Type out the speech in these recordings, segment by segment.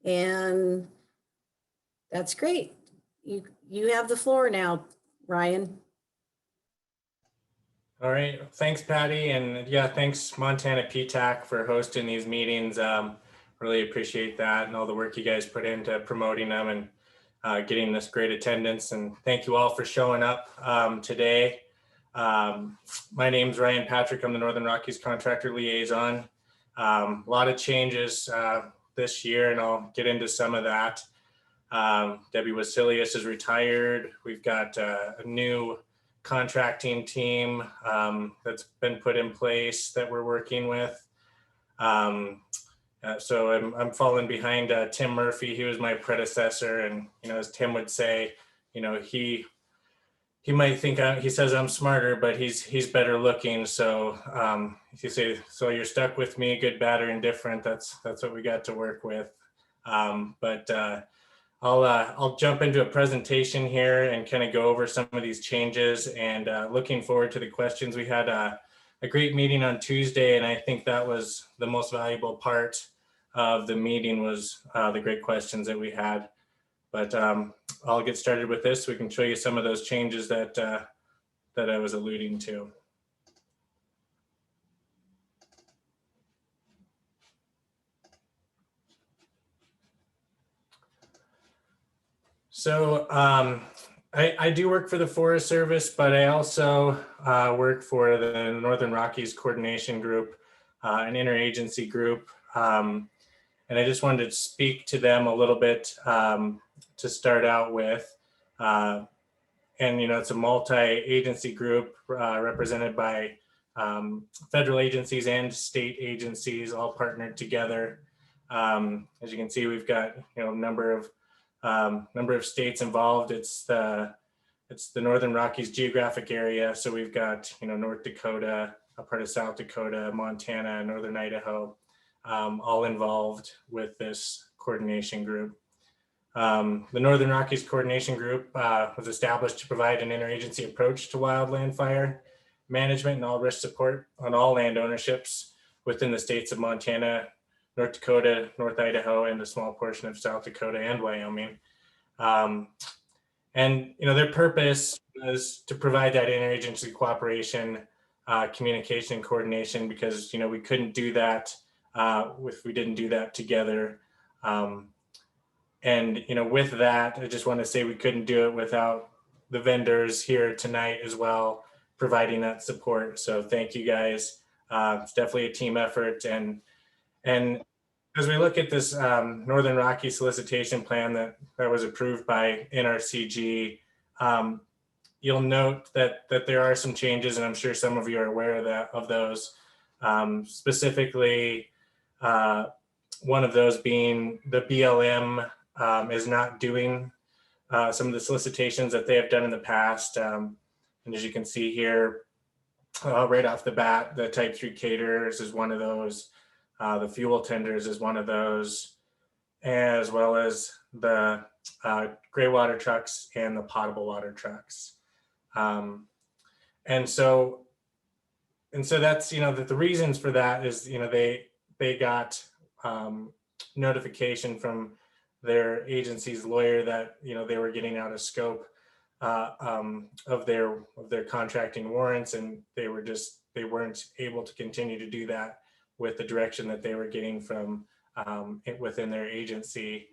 And that's great. You have the floor now, Ryan. All right, thanks, Patty, and yeah, thanks Montana PTAC for hosting these meetings. Really appreciate that and all the work you guys put into promoting them and getting this great attendance. And thank you all for showing up today. My name's Ryan Patrick. I'm the Northern Rockies Contractor Liaison. A lot of changes this year, and I'll get into some of that. Debbie Wasilius is retired. We've got a new contracting team that's been put in place that we're working with. So I'm falling behind Tim Murphy. He was my predecessor, and as Tim would say, he might think he says I'm smarter, but he's better looking. So if you say, so you're stuck with me, good, bad, or indifferent, that's what we got to work with. I'll jump into a presentation here and kind of go over some of these changes, and looking forward to the questions. We had a great meeting on Tuesday, and I think that was the most valuable part of the meeting was the great questions that we had. But I'll get started with this. We can show you some of those changes that I was alluding to. So I do work for the Forest Service, but I also work for the Northern Rockies Coordination Group, an interagency group. And I just wanted to speak to them a little bit to start out with. And, it's a multi-agency group represented by federal agencies and state agencies all partnered together. As you can see, we've got, a number of states involved. It's the Northern Rockies geographic area. So we've got, North Dakota, a part of South Dakota, Montana, Northern Idaho, all involved with this coordination group. The Northern Rockies Coordination Group was established to provide an interagency approach to wildland fire management and all risk support on all land ownerships within the states of Montana, North Dakota, North Idaho, and a small portion of South Dakota and Wyoming. And their purpose was to provide that interagency cooperation, communication, and coordination, because we couldn't do that if we didn't do that together. And with that, I just want to say we couldn't do it without the vendors here tonight as well, providing that support. So thank you guys. It's definitely a team effort, and as we look at this Northern Rockies solicitation plan that was approved by NRCG, you'll note that there are some changes, and I'm sure some of you are aware of those. Specifically, one of those being the BLM is not doing some of the solicitations that they have done in the past. And as you can see here, right off the bat, the Type 3 caterers is one of those. The fuel tenders is one of those, as well as the gray water trucks and the potable water trucks. And so that's, the reasons for that is, they got notification from their agency's lawyer that, they were getting out of scope of their contracting warrants, and they weren't able to continue to do that with the direction that they were getting from within their agency.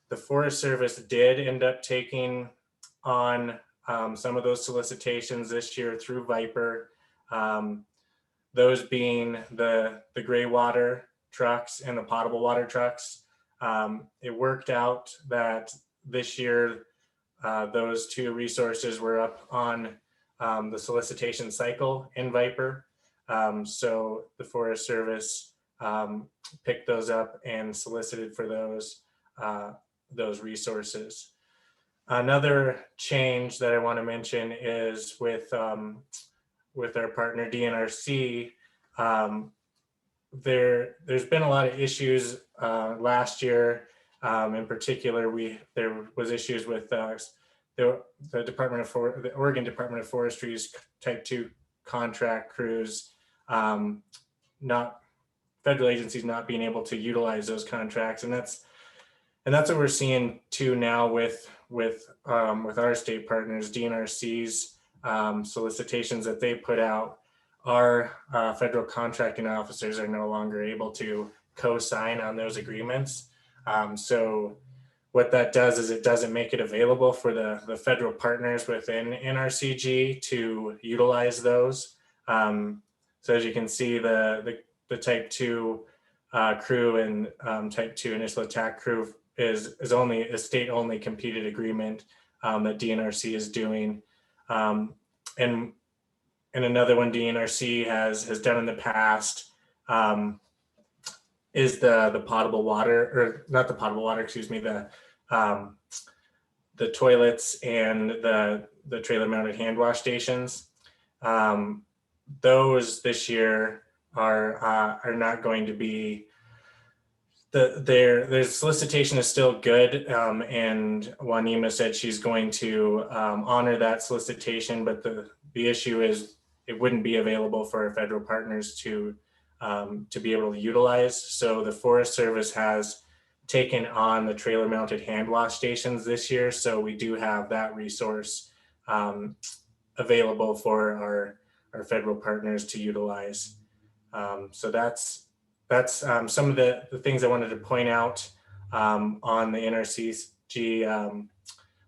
The Forest Service did end up taking on some of those solicitations this year through Viper, those being the gray water trucks and the potable water trucks. It worked out that this year, those two resources were up on the solicitation cycle in Viper. So the Forest Service picked those up and solicited for those resources. Another change that I want to mention is with our partner DNRC. There's been a lot of issues last year. In particular, there was issues with the Oregon Department of Forestry's Type 2 contract crews, not federal agencies not being able to utilize those contracts, and that's And that's what we're seeing too now with our state partners, DNRC's solicitations that they put out. Our federal contracting officers are no longer able to co-sign on those agreements. So what that does is it doesn't make it available for the federal partners within NRCG to utilize those. So as you can see, the type 2 crew and type 2 initial attack crew is only a state only competed agreement that DNRC is doing. And another one DNRC has done in the past is the potable water, or not the potable water, excuse me, the toilets and the trailer mounted hand wash stations. Those this year are not going to be, their solicitation is still good, and Juanima said she's going to honor that solicitation, but the issue is it wouldn't be available for our federal partners to be able to utilize. So the Forest Service has taken on the trailer mounted hand wash stations this year, so we do have that resource available for our federal partners to utilize. So that's some of the things I wanted to point out on the NRCG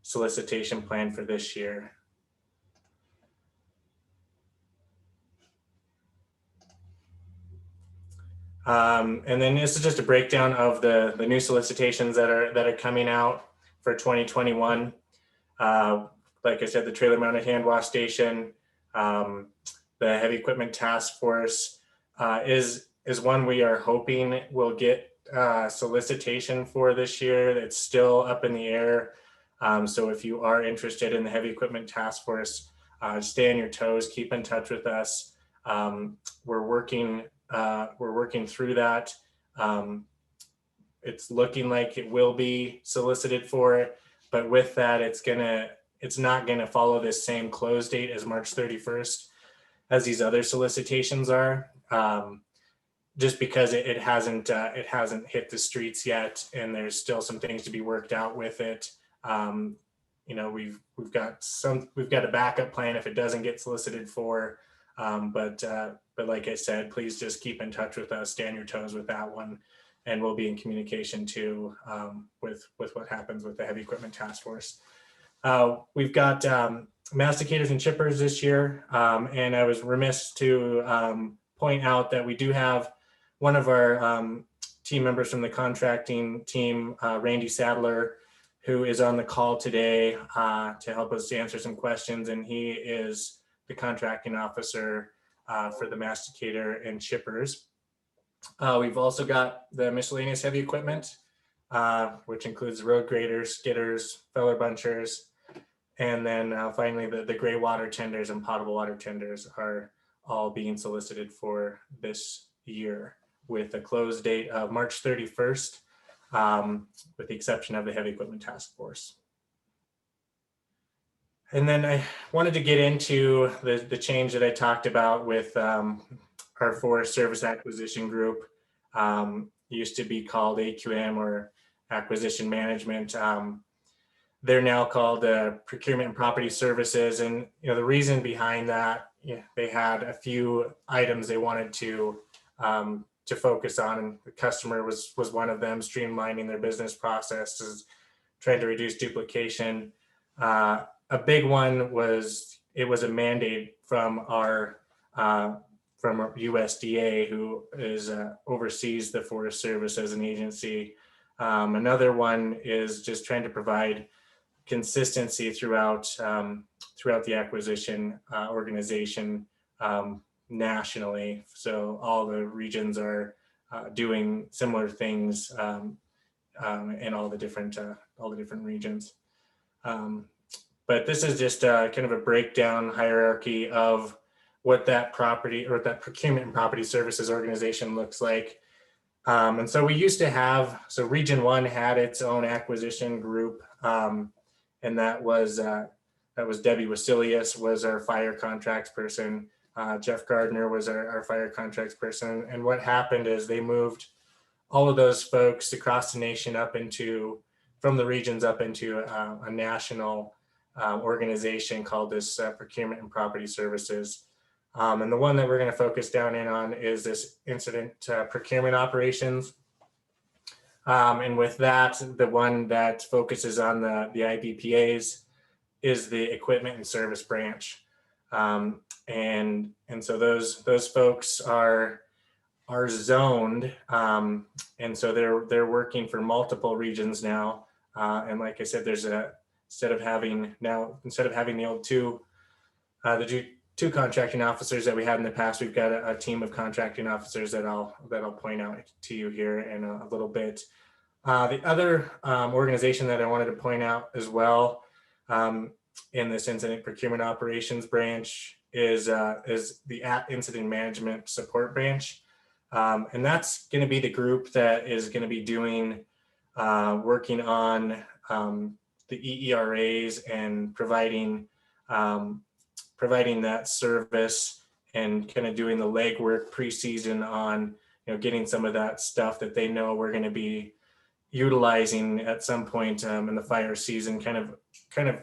solicitation plan for this year. And then this is just a breakdown of the new solicitations that are coming out for 2021. Like I said, the trailer mounted hand wash station, the heavy equipment task force is one we are hoping will get solicitation for this year. It's still up in the air. So if you are interested in the heavy equipment task force, stay on your toes, keep in touch with us. We're working through that. It's looking like it will be solicited for, but with that, it's not gonna follow this same close date as March 31st as these other solicitations are, just because it hasn't hit the streets yet, and there's still some things to be worked out with it. You know, we've got a backup plan if it doesn't get solicited for. But like I said, please just keep in touch with us, stay on your toes with that one, and we'll be in communication too with what happens with the heavy equipment task force. We've got masticators and chippers this year, and I was remiss to point out that we do have one of our team members from the contracting team, Randy Sadler, who is on the call today to help us answer some questions, and he is the contracting officer for the masticator and chippers. We've also got the miscellaneous heavy equipment, which includes road graders, skidders, feller bunchers, and then finally the gray water tenders and potable water tenders are all being solicited for this year with a close date of March 31st, with the exception of the heavy equipment task force. And then I wanted to get into the change that I talked about with our Forest Service Acquisition Group. Used to be called AQM, or Acquisition Management. They're now called Procurement and Property Services. And you know, the reason behind that, they had a few items they wanted to focus on, and the customer was one of them, streamlining their business processes, trying to reduce duplication. A big one was, it was a mandate from our USDA, who is oversees the Forest Service as an agency. Another one is just trying to provide consistency throughout the acquisition organization nationally. So all the regions are doing similar things in all the different regions. But this is just kind of a breakdown hierarchy of what that property, or that procurement and property services organization looks like. And so we used to have, so Region 1 had its own acquisition group, and that was Debbie Wasilius was our fire contracts person. Jeff Gardner was our fire contracts person. And what happened is they moved all of those folks across the nation up into from the regions up into a national organization called this Procurement and Property Services. And the one that we're going to focus down in on is this incident procurement operations. And with that, the one that focuses on the IBPAs is the equipment and service branch. And so those folks are zoned. And so they're working for multiple regions now. And like I said, there's instead of having the old two contracting officers that we had in the past, we've got a team of contracting officers that I'll point out to you here in a little bit. The other organization that I wanted to point out as well in this incident procurement operations branch is the Incident Management Support branch. And that's going to be the group that is going to be working on the EERAs and providing that service and kind of doing the legwork pre-season on, getting some of that stuff that they know we're going to be utilizing at some point in the fire season, kind of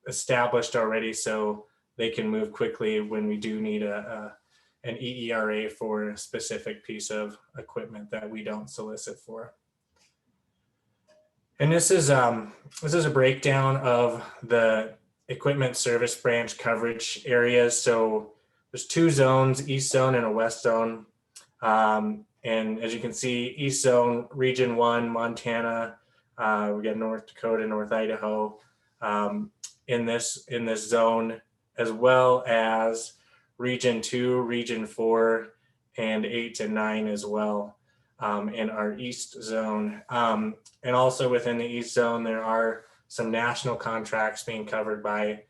established already, so they can move quickly when we do need an EERA for a specific piece of equipment that we don't solicit for. And this is a breakdown of the equipment service branch coverage areas. So there's two zones, East Zone and a West Zone. And as you can see, East Zone, Region 1, Montana, we got North Dakota, North Idaho in this zone, as well as Region 2, Region 4, and 8 and 9 as well in our East Zone. And also within the East Zone, there are some national contracts being covered by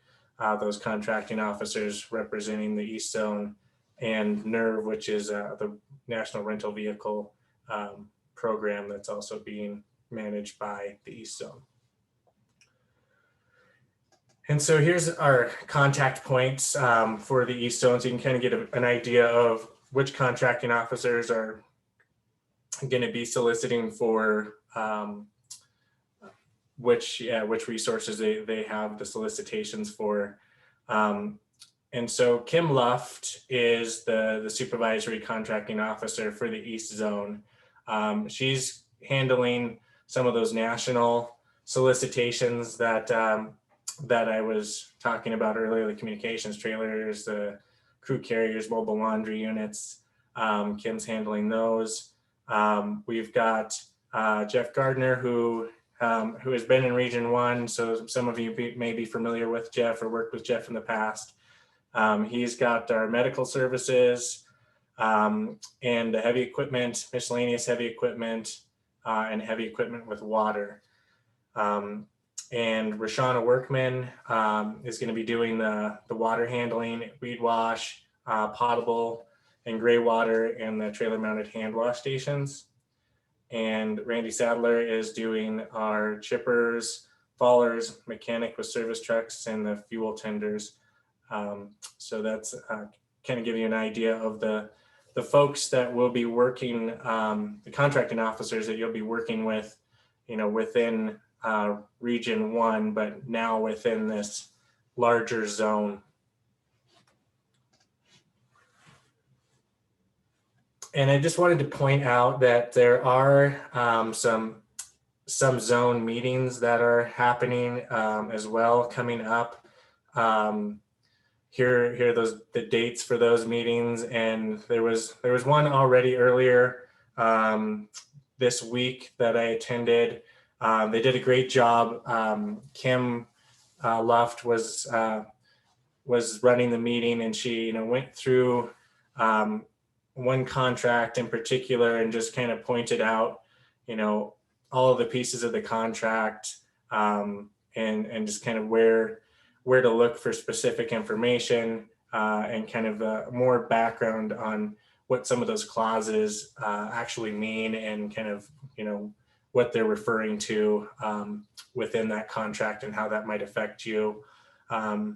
those contracting officers representing the East Zone, and NERV, which is the National Rental Vehicle program that's also being managed by the East Zone. And so here's our contact points for the East Zone, so you can kind of get an idea of which contracting officers are going to be soliciting for which resources they have the solicitations for. And so Kim Luft is the supervisory contracting officer for the East Zone. She's handling some of those national solicitations that I was talking about earlier, the communications trailers, the crew carriers, mobile laundry units. Kim's handling those. We've got Jeff Gardner, who has been in Region 1. So some of you may be familiar with Jeff or worked with Jeff in the past. He's got our medical services and heavy equipment, miscellaneous heavy equipment, and heavy equipment with water. And Rashana Workman is going to be doing the water handling, weed wash, potable and gray water, and the trailer mounted hand wash stations. And Randy Sadler is doing our chippers, fallers, mechanic with service trucks, and the fuel tenders. So that's kind of give you an idea of the folks that will be working, the contracting officers that you'll be working with, within Region 1, but now within this larger zone. And I just wanted to point out that there are some zone meetings that are happening as well coming up. Here are the dates for those meetings, and there was one already earlier this week that I attended. They did a great job. Kim Luft was running the meeting, and she went through one contract in particular and just kind of pointed out all of the pieces of the contract and just kind of where to look for specific information and kind of more background on what some of those clauses actually mean, and kind of what they're referring to within that contract and how that might affect you.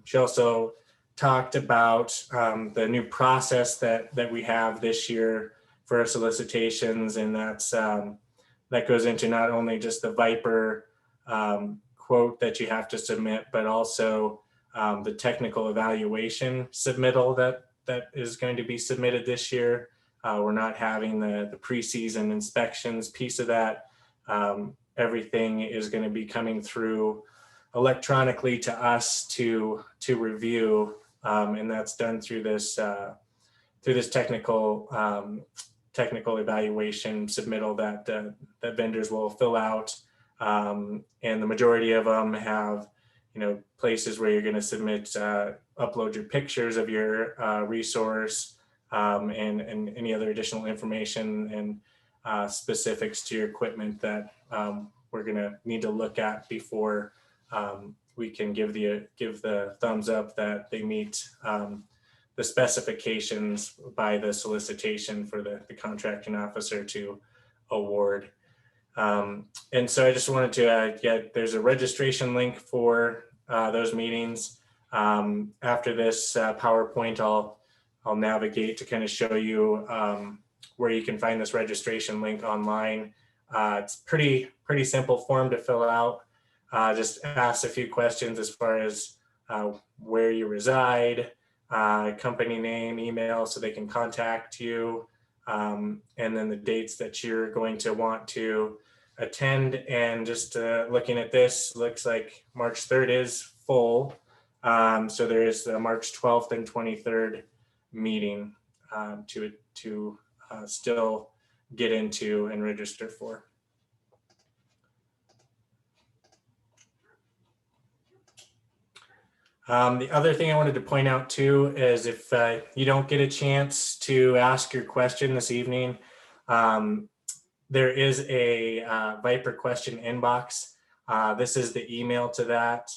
She also talked about the new process that we have this year for our solicitations, and that goes into not only just the Viper quote that you have to submit, but also the technical evaluation submittal that is going to be submitted this year. We're not having the preseason inspections piece of that. Everything is going to be coming through electronically to us to review, and that's done through this technical evaluation submittal that vendors will fill out, and the majority of them have places where you're going to submit, upload your pictures of your resource, and any other additional information and specifics to your equipment that we're going to need to look at before we can give the thumbs up that they meet the specifications by the solicitation for the contracting officer to award. And so I just wanted to there's a registration link for those meetings. After this PowerPoint, I'll navigate to kind of show you where you can find this registration link online. It's pretty simple form to fill out. Just ask a few questions as far as where you reside, company name, email, so they can contact you, and then the dates that you're going to want to attend. And just looking at this, looks like March 3rd is full. So there is the March 12th and 23rd meeting to still get into and register for. The other thing I wanted to point out too is if you don't get a chance to ask your question this evening, there is a Viper question inbox. This is the email to that.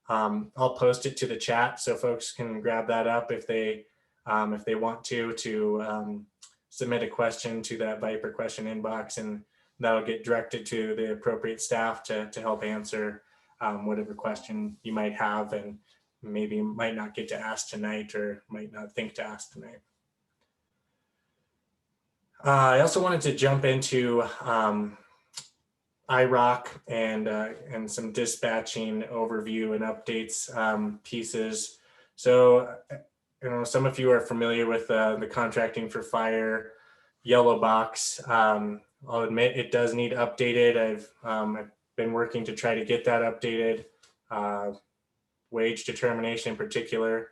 I'll post it to the chat so folks can grab that up if they want to submit a question to that Viper question inbox, and that'll get directed to the appropriate staff to help answer whatever question you might have and maybe might not get to ask tonight or might not think to ask tonight. I also wanted to jump into IROC and some dispatching overview and updates pieces. So, some of you are familiar with the Contracting for Fire yellow box. I'll admit it does need updated. I've been working to try to get that updated. Wage determination in particular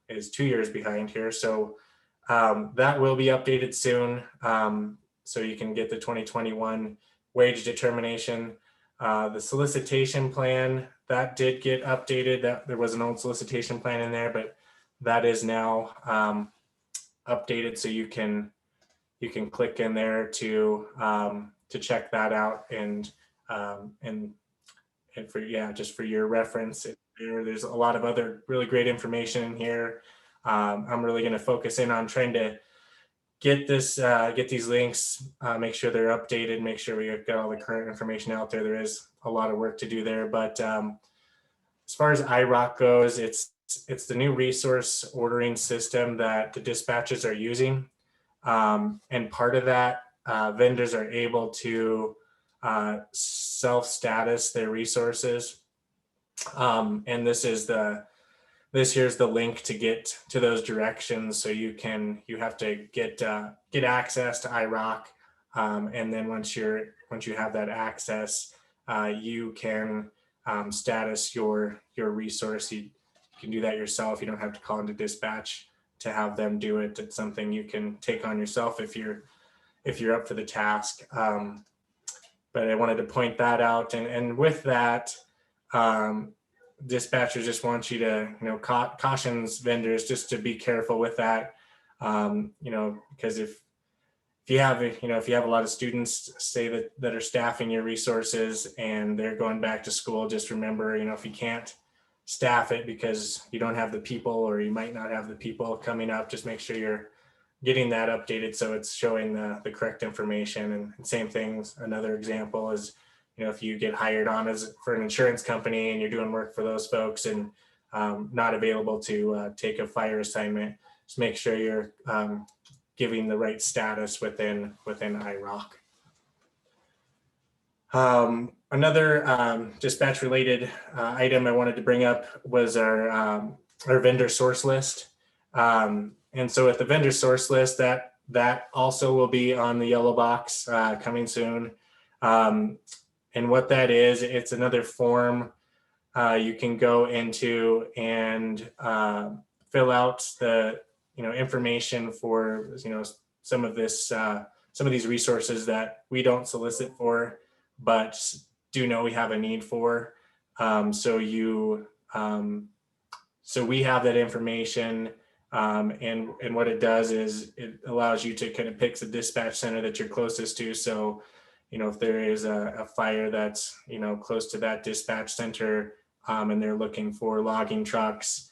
is 2 years behind here. So that will be updated soon. So you can get the 2021 wage determination. The solicitation plan, that did get updated. That there was an old solicitation plan in there, but that is now updated. So you can click in there to check that out and for, just for your reference. There's a lot of other really great information in here. I'm really going to focus in on trying to get these links, make sure they're updated, make sure we've got all the current information out there. There is a lot of work to do there, but as far as IROC goes, it's the new resource ordering system that the dispatchers are using, and part of that, vendors are able to self-status their resources. And this here's the link to get to those directions. So you have to get access to IROC. And then once you have that access, you can status your resource. You can do that yourself. You don't have to call into dispatch to have them do it. It's something you can take on yourself if you're up for the task. But I wanted to point that out. And with that, dispatchers just want you to, cautions vendors just to be careful with that. Because if you have a lot of students say that are staffing your resources and they're going back to school, just remember, if you can't staff it because you don't have the people, or you might not have the people coming up, just make sure you're getting that updated so it's showing the correct information. And same things, another example is, if you get hired on for an insurance company and you're doing work for those folks and not available to take a fire assignment, just make sure you're giving the right status within IROC. Another dispatch related item I wanted to bring up was our vendor source list. And so with the vendor source list, that also will be on the yellow box coming soon. And what that is, it's another form you can go into and fill out the information for some of these resources that we don't solicit for, but do know we have a need for. So we have that information, and what it does is it allows you to kind of pick the dispatch center that you're closest to. So if there is a fire that's close to that dispatch center, and they're looking for logging trucks,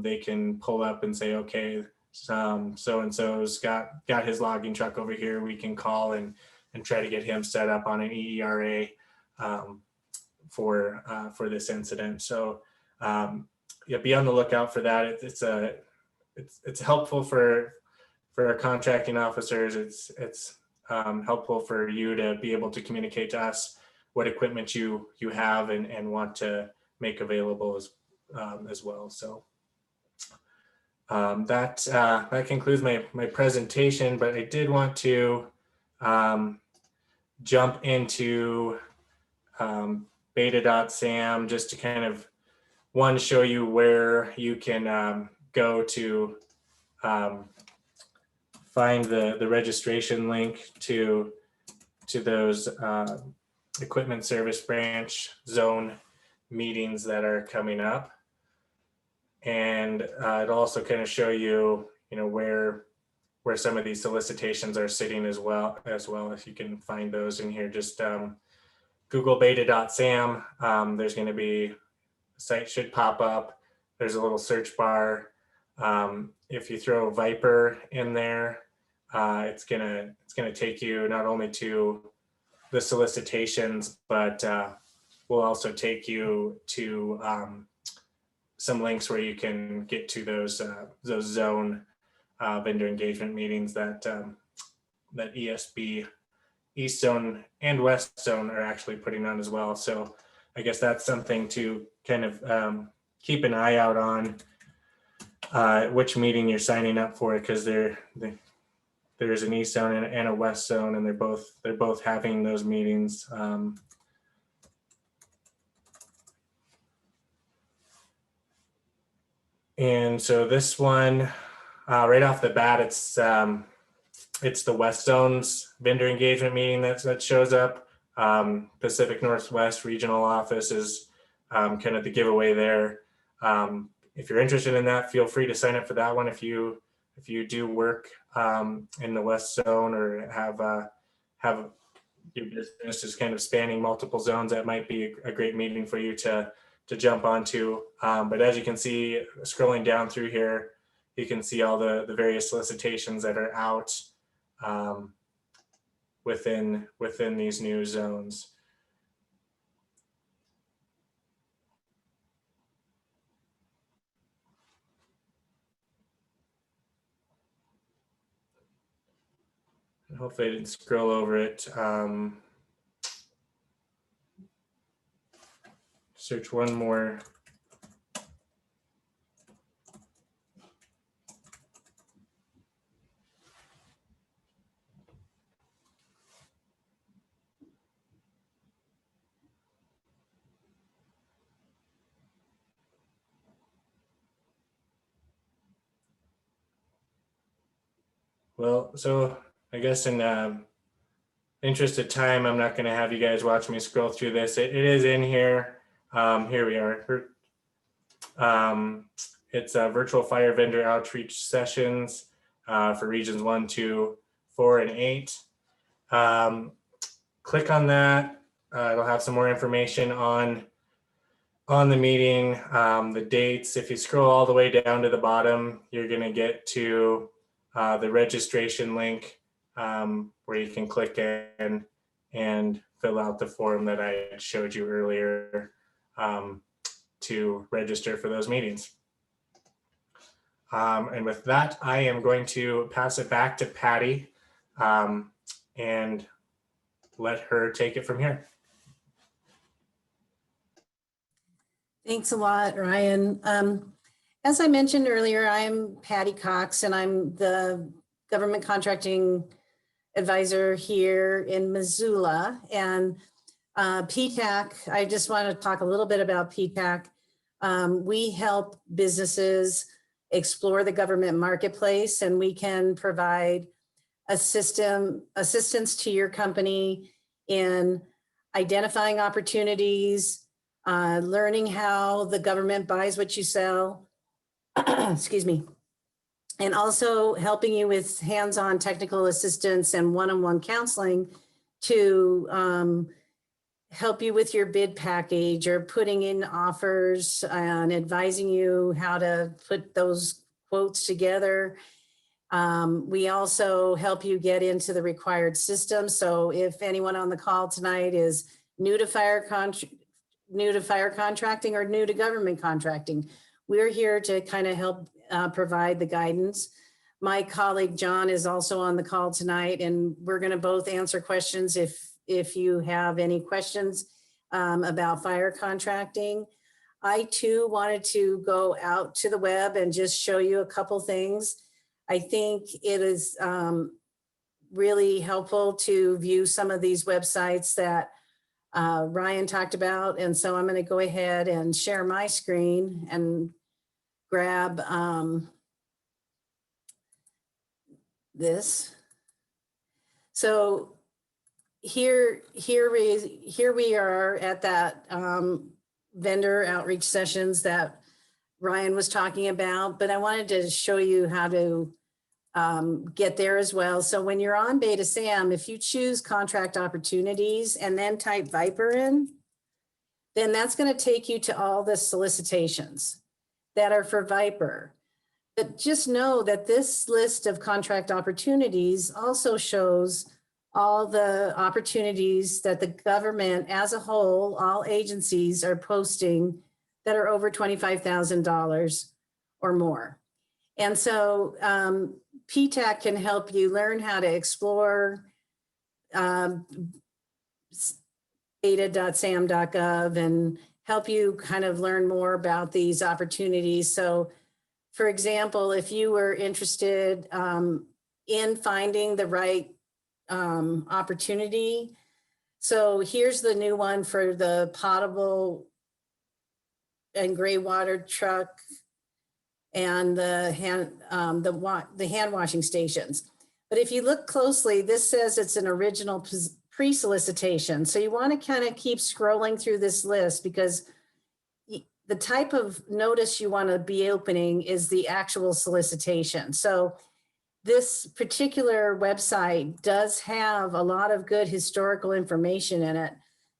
they can pull up and say, okay, so-and-so's got his logging truck over here. We can call and try to get him set up on an EERA for this incident. So yeah, be on the lookout for that. It's helpful for our contracting officers. It's helpful for you to be able to communicate to us what equipment you have and want to make available as well. So that concludes my presentation, but I did want to jump into beta.sam just to kind of show you where you can go to find the registration link to those equipment service branch zone meetings that are coming up. And it'll also kind of show you, where some of these solicitations are sitting as well, if you can find those in here. Just Google beta.sam. There's going to be, the site should pop up. There's a little search bar. If you throw Viper in there, it's gonna take you not only to the solicitations, but will also take you to some links where you can get to those zone vendor engagement meetings that ESB, East Zone and West Zone, are actually putting on as well. So I guess that's something to kind of keep an eye out on, which meeting you're signing up for, because there's an East Zone and a West Zone, and they're both having those meetings. And so this one, right off the bat, it's the West Zone's vendor engagement meeting that shows up. Pacific Northwest Regional Office is kind of the giveaway there. If you're interested in that, feel free to sign up for that one. If you do work in the West Zone or have your business is kind of spanning multiple zones, that might be a great meeting for you to jump onto. But as you can see, scrolling down through here, you can see all the various solicitations that are out within these new zones. Hopefully I didn't scroll over it. Search one more. Well, so I guess in interest of time, I'm not going to have you guys watch me scroll through this. It is in here. Here we are. It's a virtual fire vendor outreach sessions for regions 1, 2, 4, and 8. Click on that. It'll have some more information on the meeting, the dates. If you scroll all the way down to the bottom, you're going to get to the registration link where you can click in and fill out the form that I showed you earlier to register for those meetings. And with that, I am going to pass it back to Patty and let her take it from here. Thanks a lot, Ryan. As I mentioned earlier, I'm Patty Cox, and I'm the government contracting advisor here in Missoula. And PTAC, I just want to talk a little bit about PTAC. We help businesses explore the government marketplace, and we can provide assistance to your company in identifying opportunities, learning how the government buys what you sell, excuse me, and also helping you with hands-on technical assistance and one-on-one counseling to help you with your bid package or putting in offers and advising you how to put those quotes together. We also help you get into the required system. So if anyone on the call tonight is new to fire contracting or new to government contracting, we're here to kind of help provide the guidance. My colleague John is also on the call tonight, and we're going to both answer questions if you have any questions about fire contracting. I too wanted to go out to the web and just show you a couple things. I think it is really helpful to view some of these websites that Ryan talked about. And so I'm going to go ahead and share my screen and grab this. So here we are at that vendor outreach sessions that Ryan was talking about, but I wanted to show you how to get there as well. So when you're on Beta SAM, if you choose contract opportunities and then type Viper in, then that's going to take you to all the solicitations that are for Viper. But just know that this list of contract opportunities also shows all the opportunities that the government as a whole, all agencies are posting that are over $25,000 or more. And so PTAC can help you learn how to explore data.sam.gov and help you kind of learn more about these opportunities. So for example, if you were interested in finding the right opportunity, so here's the new one for the potable and gray water truck and the hand washing stations. But if you look closely, this says it's an original pre-solicitation. So you want to kind of keep scrolling through this list because the type of notice you want to be opening is the actual solicitation. So this particular website does have a lot of good historical information in it.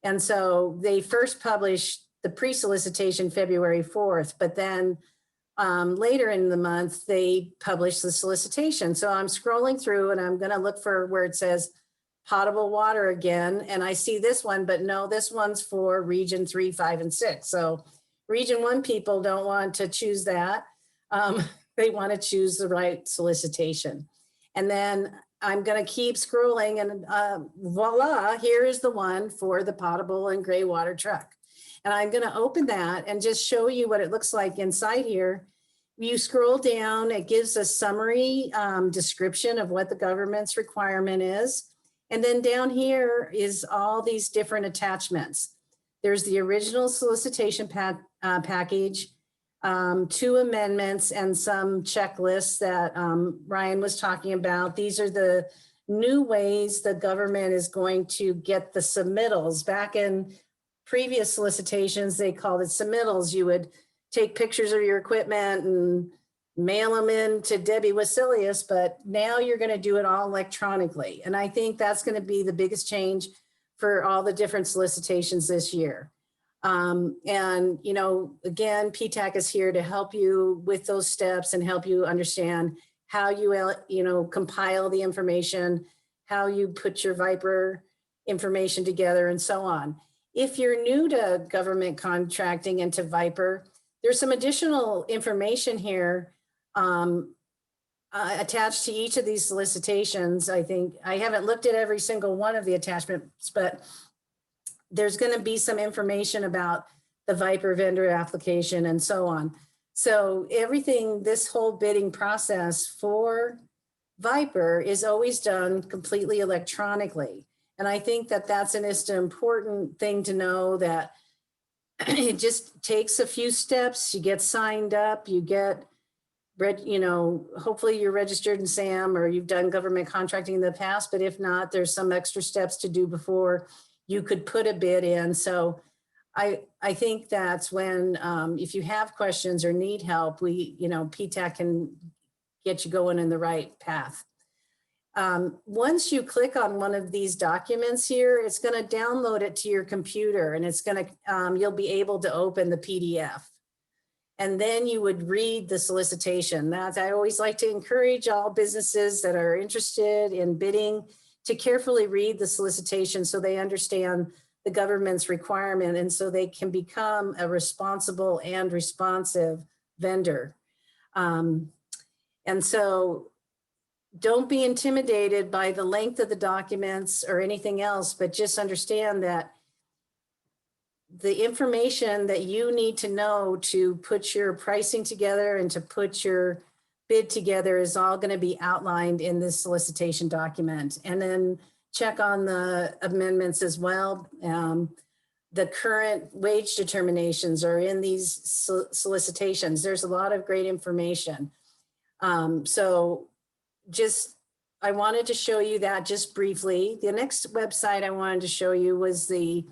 And so they first published the pre-solicitation February 4th, but then later in the month, they published the solicitation. So I'm scrolling through and I'm going to look for where it says potable water again. And I see this one, but no, this one's for region 3, 5, and 6. So region 1 people don't want to choose that. They want to choose the right solicitation. And then I'm going to keep scrolling and voila, here is the one for the potable and gray water truck. And I'm going to open that and just show you what it looks like inside here. You scroll down, it gives a summary description of what the government's requirement is. And then down here is all these different attachments. There's the original solicitation package, 2 amendments, and some checklists that Ryan was talking about. These are the new ways the government is going to get the submittals. Back in previous solicitations, they called it submittals. You would take pictures of your equipment and mail them in to Debbie Wasilius, but now you're going to do it all electronically. And I think that's going to be the biggest change for all the different solicitations this year. And, you know, again, PTAC is here to help you with those steps and help you understand how you compile the information, how you put your Viper information together, and so on. If you're new to government contracting and to Viper, there's some additional information here attached to each of these solicitations. I think I haven't looked at every single one of the attachments, but there's going to be some information about the Viper vendor application, and so on. So everything, this whole bidding process for Viper is always done completely electronically. And I think that that's an important thing to know, that it just takes a few steps. You get signed up, you get, hopefully you're registered in SAM or you've done government contracting in the past, but if not, there's some extra steps to do before you could put a bid in. So I think that's when, if you have questions or need help, PTAC can get you going in the right path. Once you click on one of these documents here, it's going to download it to your computer, and it's going to, you'll be able to open the PDF. And then you would read the solicitation. That I always like to encourage all businesses that are interested in bidding to carefully read the solicitation so they understand the government's requirement, and so they can become a responsible and responsive vendor. And so don't be intimidated by the length of the documents or anything else, but just understand that the information that you need to know to put your pricing together and to put your bid together is all going to be outlined in this solicitation document. And then check on the amendments as well. The current wage determinations are in these solicitations. There's a lot of great information. So just, I wanted to show you that just briefly. The next website I wanted to show you was the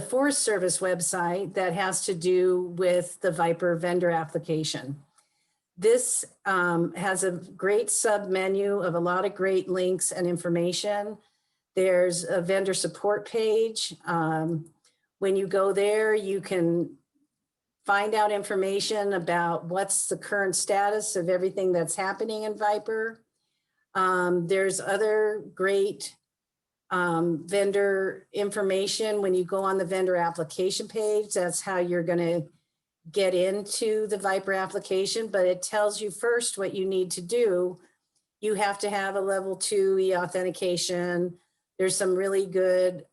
Forest Service website that has to do with the Viper vendor application. This has a great sub menu of a lot of great links and information. There's a vendor support page. When you go there, you can find out information about what's the current status of everything that's happening in Viper. There's other great vendor information. When you go on the vendor application page, that's how you're going to get into the Viper application, but it tells you first what you need to do. You have to have a level 2 e-authentication. There's some really good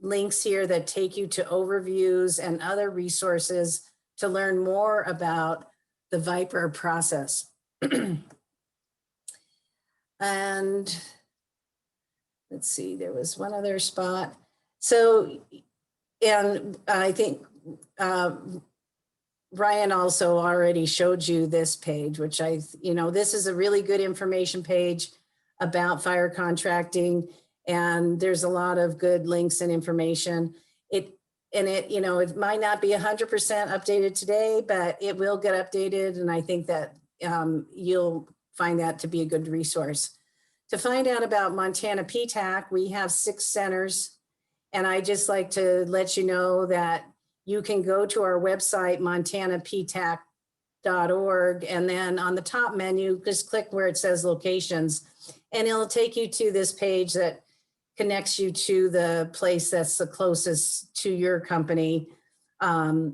links here that take you to overviews and other resources to learn more about the Viper process. And let's see, there was one other spot. So, and I think Ryan also already showed you this page, which this is a really good information page about fire contracting, and there's a lot of good links and information. It might not be 100% updated today, but it will get updated, and I think that you'll find that to be a good resource. To find out about Montana PTAC, we have 6 centers, and I just like to let you know that you can go to our website, montanaptac.org, and then on the top menu, just click where it says locations, and it'll take you to this page that connects you to the place that's the closest to your company, and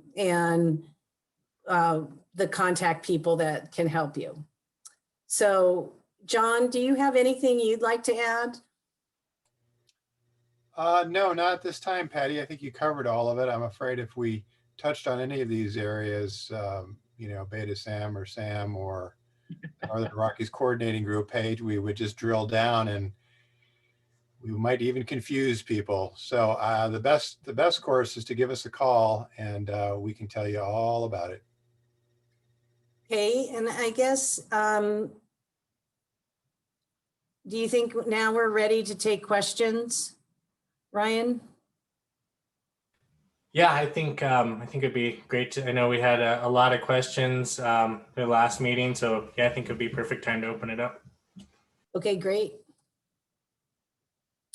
the contact people that can help you. So, John, do you have anything you'd like to add? No, not at this time, Patty. I think you covered all of it. I'm afraid if we touched on any of these areas, Beta SAM or Northern Rockies Coordinating Group page, we would just drill down and we might even confuse people. So the best course is to give us a call, and we can tell you all about it. Okay, and I guess, do you think now we're ready to take questions, Ryan? Yeah, I think it'd be great to. I know we had a lot of questions the last meeting, so yeah, I think it'd be a perfect time to open it up. Okay, great.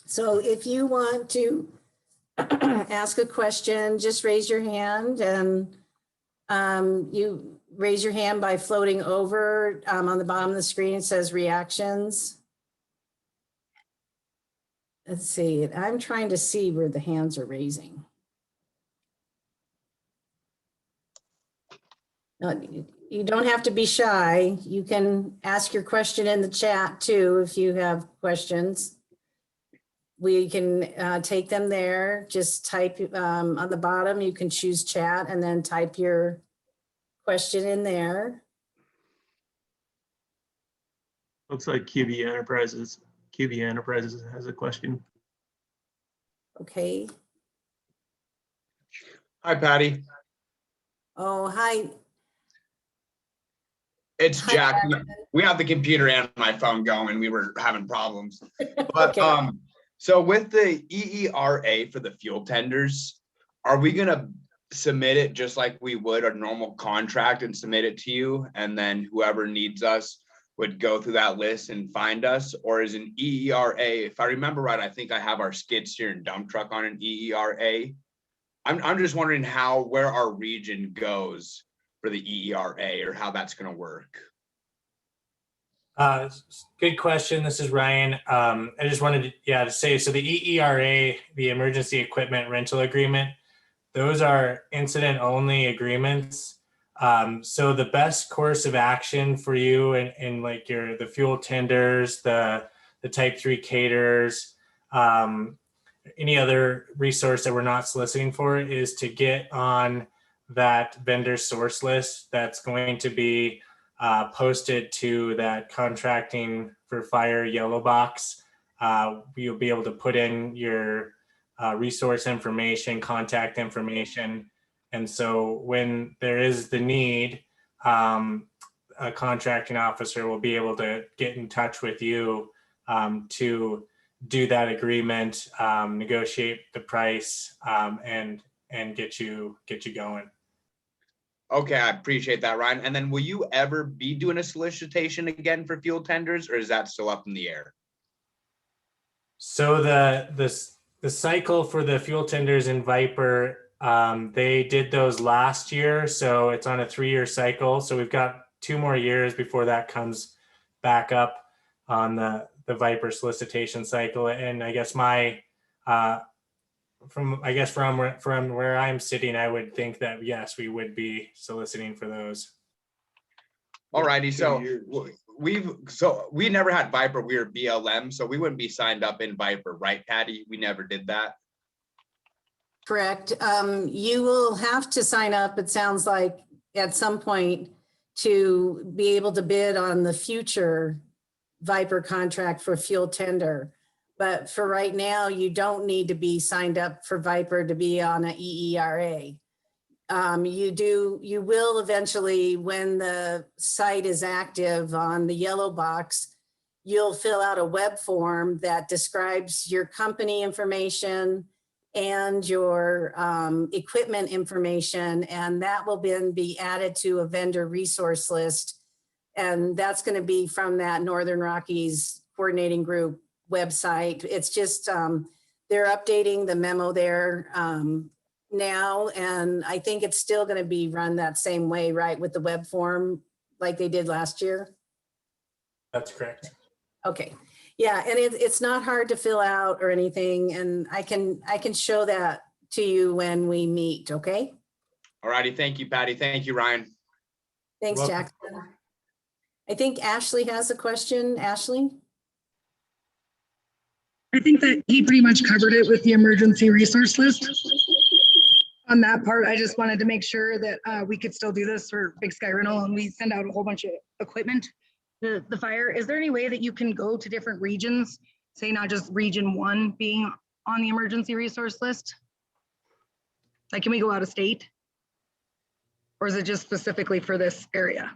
So if you want to ask a question, just raise your hand, and you raise your hand by floating over. On the bottom of the screen, it says reactions. Let's see, I'm trying to see where the hands are raising. No, you don't have to be shy. You can ask your question in the chat too if you have questions. we can take them there. Just type on the bottom, you can choose chat and then type your question in there. Looks like QB Enterprises has a question. Okay. Hi, Patty. Oh, hi. It's Hi, Jack. Jackson. We have the computer and my phone going. We were having problems. But Okay. so with the EERA for the fuel tenders, are we gonna submit it just like we would a normal contract and submit it to you? And then whoever needs us would go through that list and find us? Or is an EERA, if I remember right, I think I have our skid steer and dump truck on an EERA. I'm just wondering where our region goes for the EERA or how that's going to work. Good question. This is Ryan. I just wanted to say, so the EERA, the Emergency Equipment Rental Agreement, those are incident only agreements. So the best course of action for you in like the fuel tenders, the type 3 caterers, any other resource that we're not soliciting for is to get on that vendor source list that's going to be posted to that Contracting for Fire yellow box. You'll be able to put in your resource information, contact information. And so when there is the need, a contracting officer will be able to get in touch with you to do that agreement, negotiate the price, and get you going. Okay, I appreciate that, Ryan. And then will you ever be doing a solicitation again for fuel tenders, or is that still up in the air? So the cycle for the fuel tenders in Viper, they did those last year. So it's on a 3-year cycle. So we've got 2 more years before that comes back up on the Viper solicitation cycle. And I guess from where I'm sitting, I would think that yes, we would be soliciting for those. All righty, so we never had Viper, we were BLM, so we wouldn't be signed up in Viper, right, Patty? We never did that. Correct. You will have to sign up, it sounds like, at some point to be able to bid on the future Viper contract for fuel tender. But for right now, you don't need to be signed up for Viper to be on an EERA. You will eventually, when the site is active on the yellow box, you'll fill out a web form that describes your company information and your equipment information, and that will then be added to a vendor resource list. And that's going to be from that Northern Rockies coordinating group website. It's just, they're updating the memo there now, and I think it's still going to be run that same way, right, with the web form like they did last year? That's correct. Okay. Yeah, and it's not hard to fill out or anything, and I can show that to you when we meet, okay? All righty, thank you, Patty. Thank you, Ryan. Thanks, Welcome. Jackson. I think Ashley has a question. Ashley? I think that he pretty much covered it with the emergency resource list. On that part, I just wanted to make sure that we could still do this for Big Sky Rental, and we send out a whole bunch of equipment to the fire. Is there any way that you can go to different regions, say not just region 1 being on the emergency resource list? Like, can we go out of state? Or is it just specifically for this area?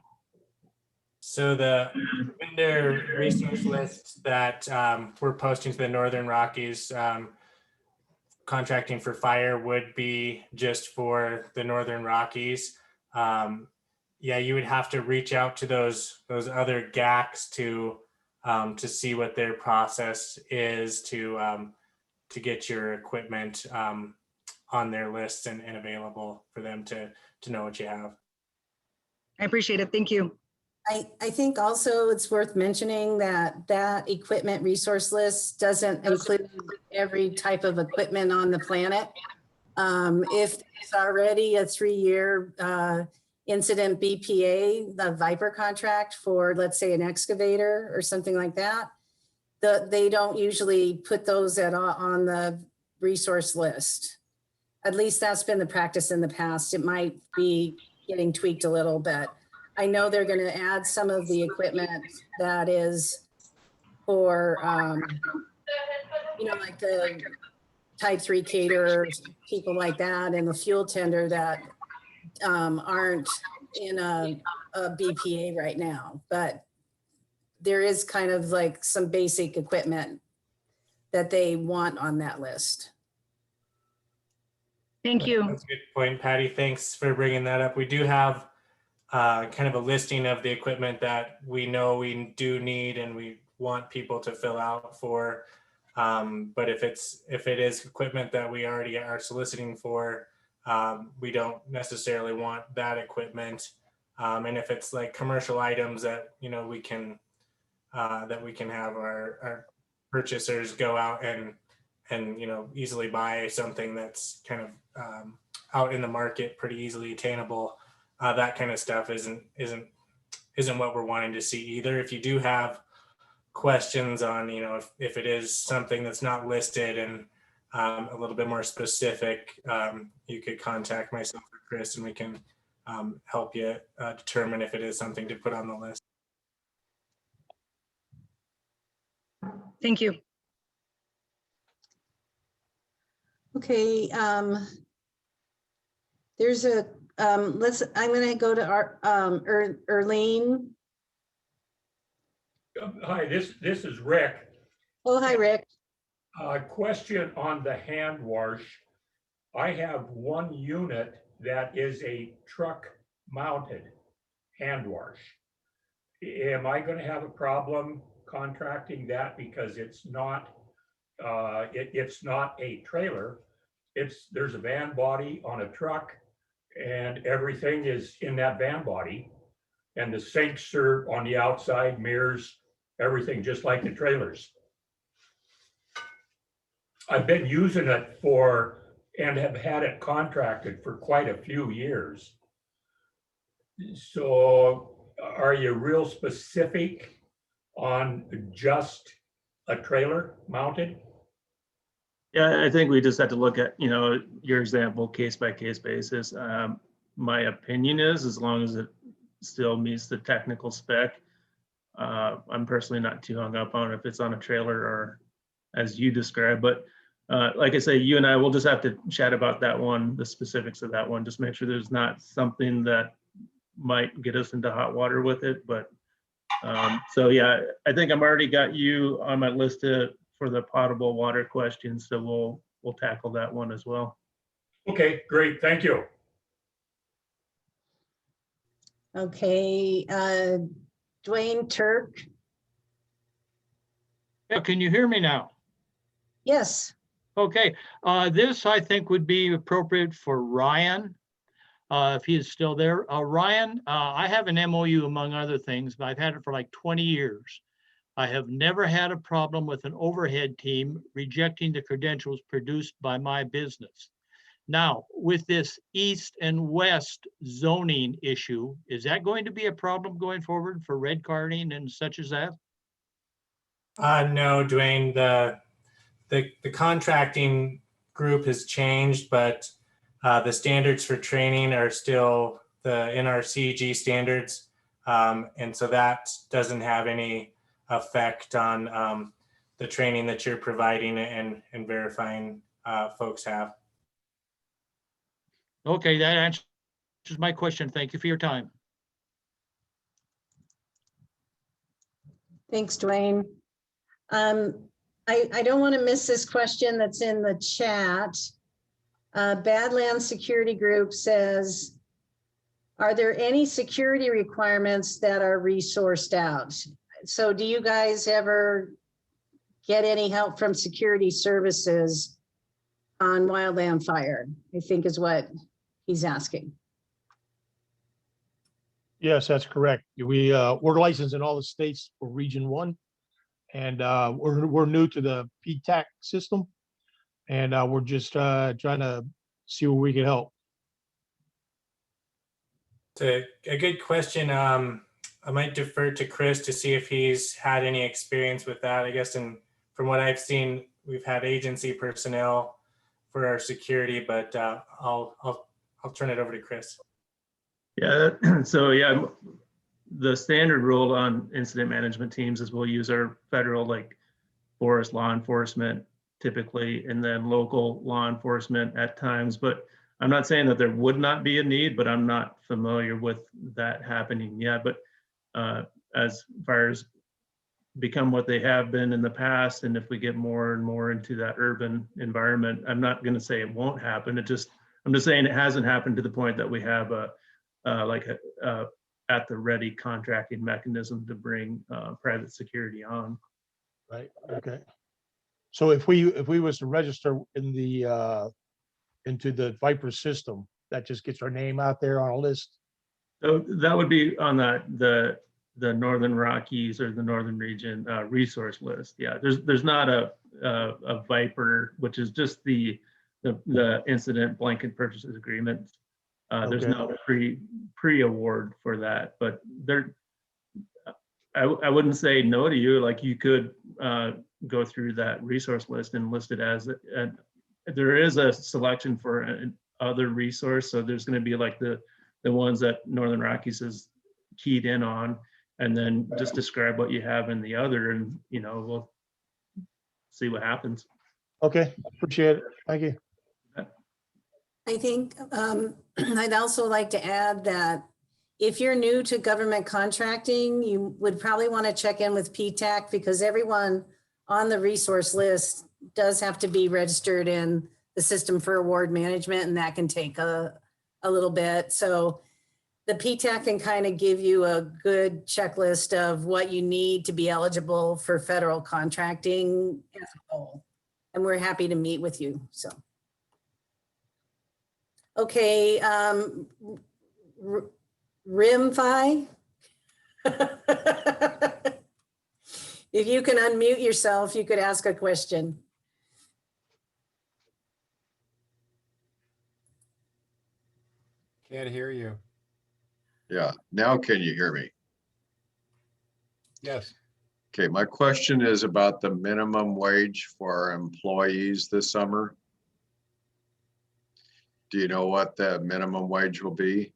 So the vendor resource list that we're posting to the Northern Rockies, Contracting for Fire, would be just for the Northern Rockies. Yeah, you would have to reach out to those other GACs to see what their process is to get your equipment on their list and available for them to know what you have. I appreciate it. Thank you. I think also it's worth mentioning that equipment resource list doesn't include every type of equipment on the planet. If it's already a 3-year incident BPA, the Viper contract for, let's say, an excavator or something like that, they don't usually put those on the resource list. At least that's been the practice in the past. It might be getting tweaked a little bit. I know they're going to add some of the equipment that is for, like the type 3 caterers, people like that, and the fuel tender that aren't in a BPA right now. But there is kind of like some basic equipment that they want on that list. Thank you. That's a good point, Patty. Thanks for bringing that up. We do have kind of a listing of the equipment that we know we do need and we want people to fill out for. But if it is equipment that we already are soliciting for, we don't necessarily want that equipment. And if it's like commercial items that we can have our purchasers go out and easily buy something that's kind of out in the market, pretty easily attainable. That kind of stuff isn't what we're wanting to see either. If you do have questions on, if it is something that's not listed and a little bit more specific, you could contact myself or Chris, and we can help you determine if it is something to put on the list. Thank you. Okay, there's a, I'm gonna go to our, Erlene. Hi, this is Rick. Oh, hi, Rick. Question on the hand wash. I have one unit that is a truck mounted hand wash. Am I going to have a problem contracting that because it's not it's not a trailer? There's a van body on a truck and everything is in that van body, and the sinks are on the outside, mirrors, everything just like the trailers. I've been using it and have had it contracted for quite a few years. So are you real specific on just a trailer mounted? Yeah, I think we just have to look at, your example, case by case basis. My opinion is, as long as it still meets the technical spec, I'm personally not too hung up on if it's on a trailer or as you described. But like I say, you and I will just have to chat about that one, the specifics of that one, just make sure there's not something that might get us into hot water with it. But so yeah, I think I'm already got you on my list for the potable water questions, so we'll tackle that one as well. Okay, great, thank you. Okay, Dwayne Turk. Yeah, can you hear me now? Yes. Okay, this I think would be appropriate for Ryan, if he is still there. Ryan, I have an MOU among other things, but I've had it for like 20 years. I have never had a problem with an overhead team rejecting the credentials produced by my business. Now, with this east and west zoning issue, is that going to be a problem going forward for red carding and such as that? No, Dwayne, the contracting group has changed, but the standards for training are still the NRCG standards. And so that doesn't have any effect on the training that you're providing and verifying folks have. Okay, that answers my question. Thank you for your time. Thanks, Dwayne. I don't want to miss this question that's in the chat. Badlands Security Group says, are there any security requirements that are resourced out? So do you guys ever get any help from security services on wildland fire? I think is what he's asking. Yes, that's correct. We're licensed in all the states for Region 1, and we're new to the PTAC system, and we're just trying to see where we can help. It's a good question. might defer to Chris to see if he's had any experience with that. I guess, and from what I've seen, we've had agency personnel for our security, but I'll turn it over to Chris. Yeah, so yeah, the standard rule on incident management teams is we'll use our federal, like forest law enforcement typically, and then local law enforcement at times. But I'm not saying that there would not be a need, but I'm not familiar with that happening yet. But as fires become what they have been in the past, and if we get more and more into that urban environment, I'm not going to say it won't happen. I'm just saying it hasn't happened to the point that we have a at the ready contracting mechanism to bring private security on. Right, okay. So if we was to register in the into the Viper system, that just gets our name out there on a list? So that would be on the Northern Rockies or the Northern Region resource list. Yeah, there's not a Viper, which is just the incident blanket purchases agreement. There's Okay. no pre-award for that, but I wouldn't say no to you. Like, you could go through that resource list and list it as there is a selection for other resource. So there's going to be like the ones that Northern Rockies is keyed in on, and then just describe what you have in the other, and we'll see what happens. Okay, appreciate it. Thank you. I think I'd also like to add that if you're new to government contracting, you would probably want to check in with PTAC, because everyone on the resource list does have to be registered in the system for award management, and that can take a little bit. So the PTAC can kind of give you a good checklist of what you need to be eligible for federal contracting as a whole. And we're happy to meet with you, so. Okay, Rimfi. If you can unmute yourself, you could ask a question. Can't hear you. Yeah, now can you hear me? Yes. Okay, my question is about the minimum wage for our employees this summer. Do you know what the minimum wage will be?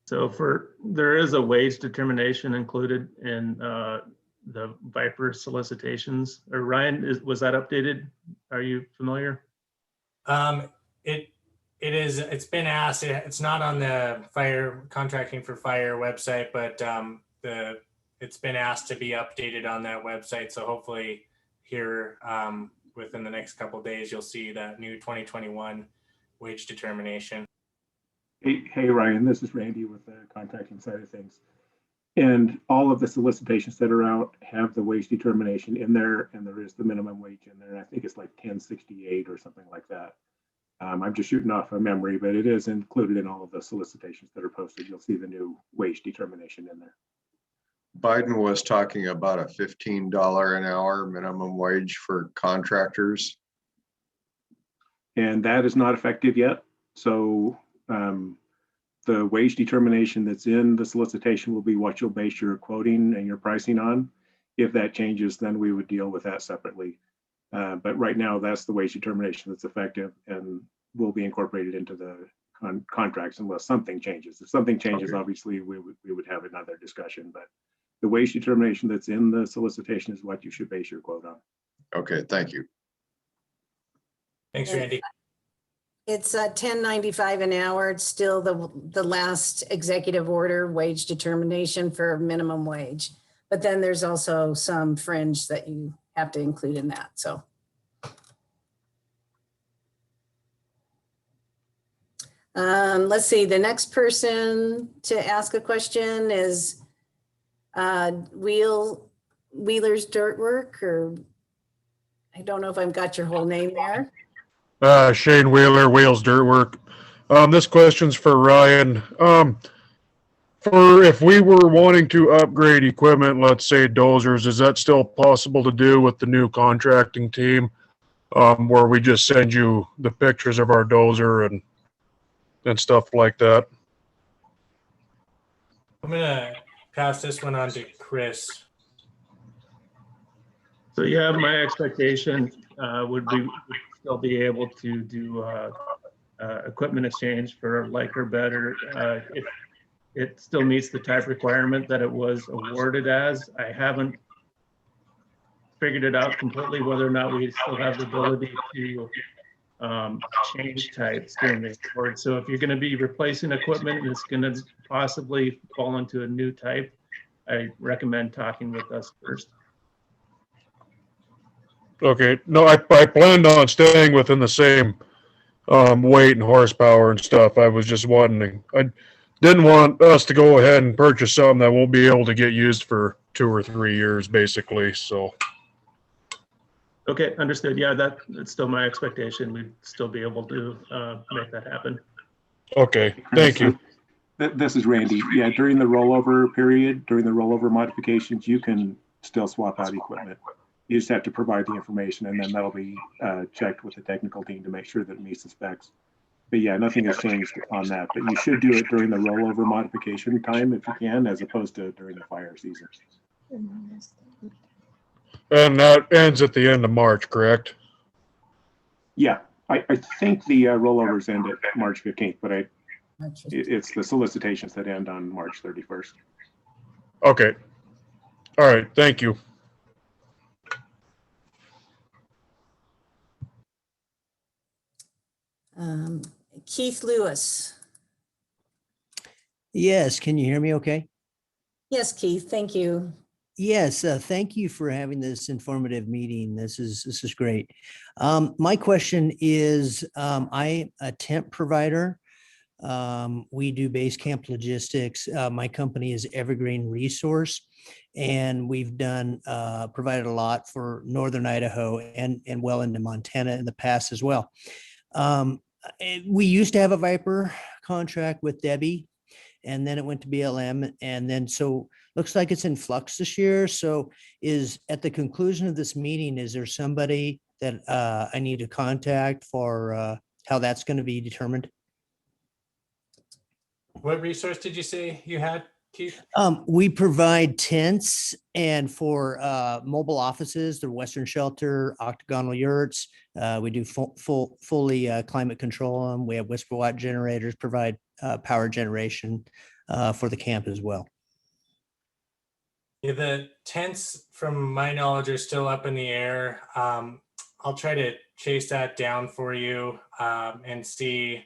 So there is a wage determination included in the Viper solicitations. Or Ryan, was that updated? Are you familiar? It's been asked. It's not on the fire contracting for fire website, but it's been asked to be updated on that website. So hopefully here within the next couple of days, you'll see that new 2021 wage determination. Hey Ryan, this is Randy with the contracting side of things. And all of the solicitations that are out have the wage determination in there, and there is the minimum wage in there. I think it's like 1068 or something like that. I'm just shooting off of memory, but it is included in all of the solicitations that are posted. You'll see the new wage determination in there. Biden was talking about a $15 an hour minimum wage for contractors. And that is not effective yet. So the wage determination that's in the solicitation will be what you'll base your quoting and your pricing on. If that changes, then we would deal with that separately. But right now, that's the wage determination that's effective and will be incorporated into the contracts unless something changes. If something changes, Okay. Obviously, we would have another discussion. But the wage determination that's in the solicitation is what you should base your quote on. Okay, thank you. Thanks, Randy. It's $10.95 an hour. It's still the last executive order wage determination for minimum wage. But then there's also some fringe that you have to include in that, so. Let's see, the next person to ask a question is Wheeler's Dirt Work, or I don't know if I've got your whole name there. Shane Wheeler, Wheels Dirt Work. This question's for Ryan. For if we were wanting to upgrade equipment, let's say dozers, is that still possible to do with the new contracting team? Where we just send you the pictures of our dozer and stuff like that? I'm gonna pass this one on to Chris. So yeah, my expectation would be still be able to do equipment exchange for like or better. If it still meets the type requirement that it was awarded as. I haven't figured it out completely whether or not we still have the ability to change types during the award. So if you're going to be replacing equipment and it's going to possibly fall into a new type, I recommend talking with us first. Okay, no, I planned on staying within the same weight and horsepower and stuff. I was just wondering. I didn't want us to go ahead and purchase something that won't be able to get used for 2 or 3 years, basically. So. Okay, understood. Yeah, that's still my expectation. We'd still be able to make that happen. Okay, thank you. This is Randy. Yeah, during the rollover period, during the rollover modifications, you can still swap out equipment. You just have to provide the information, and then that'll be checked with the technical team to make sure that it meets the specs. But yeah, nothing has changed on that. But you should do it during the rollover modification time if you can, as opposed to during the fire season. And that ends at the end of March, correct? Yeah, I think the rollovers end at March 15th, but it's the solicitations that end on March 31st. Okay. All right, thank you. Keith Lewis. Yes, can you hear me okay? Yes, Keith, thank you. Yes, thank you for having this informative meeting. This is great. My question is, I'm a temp provider. We do base camp logistics. My company is Evergreen Resource, and we've done provided a lot for Northern Idaho and well into Montana in the past as well. We used to have a Viper contract with Debbie, and then it went to BLM, and then so looks like it's in flux this year. So is at the conclusion of this meeting, is there somebody that I need to contact for how that's going to be determined? What resource did you say you had, Keith? We provide tents and for mobile offices, the Western Shelter, octagonal yurts. We do fully climate control them. We have whisper watt generators, provide power generation for the camp as well. Yeah, the tents, from my knowledge, are still up in the air. I'll try to chase that down for you and see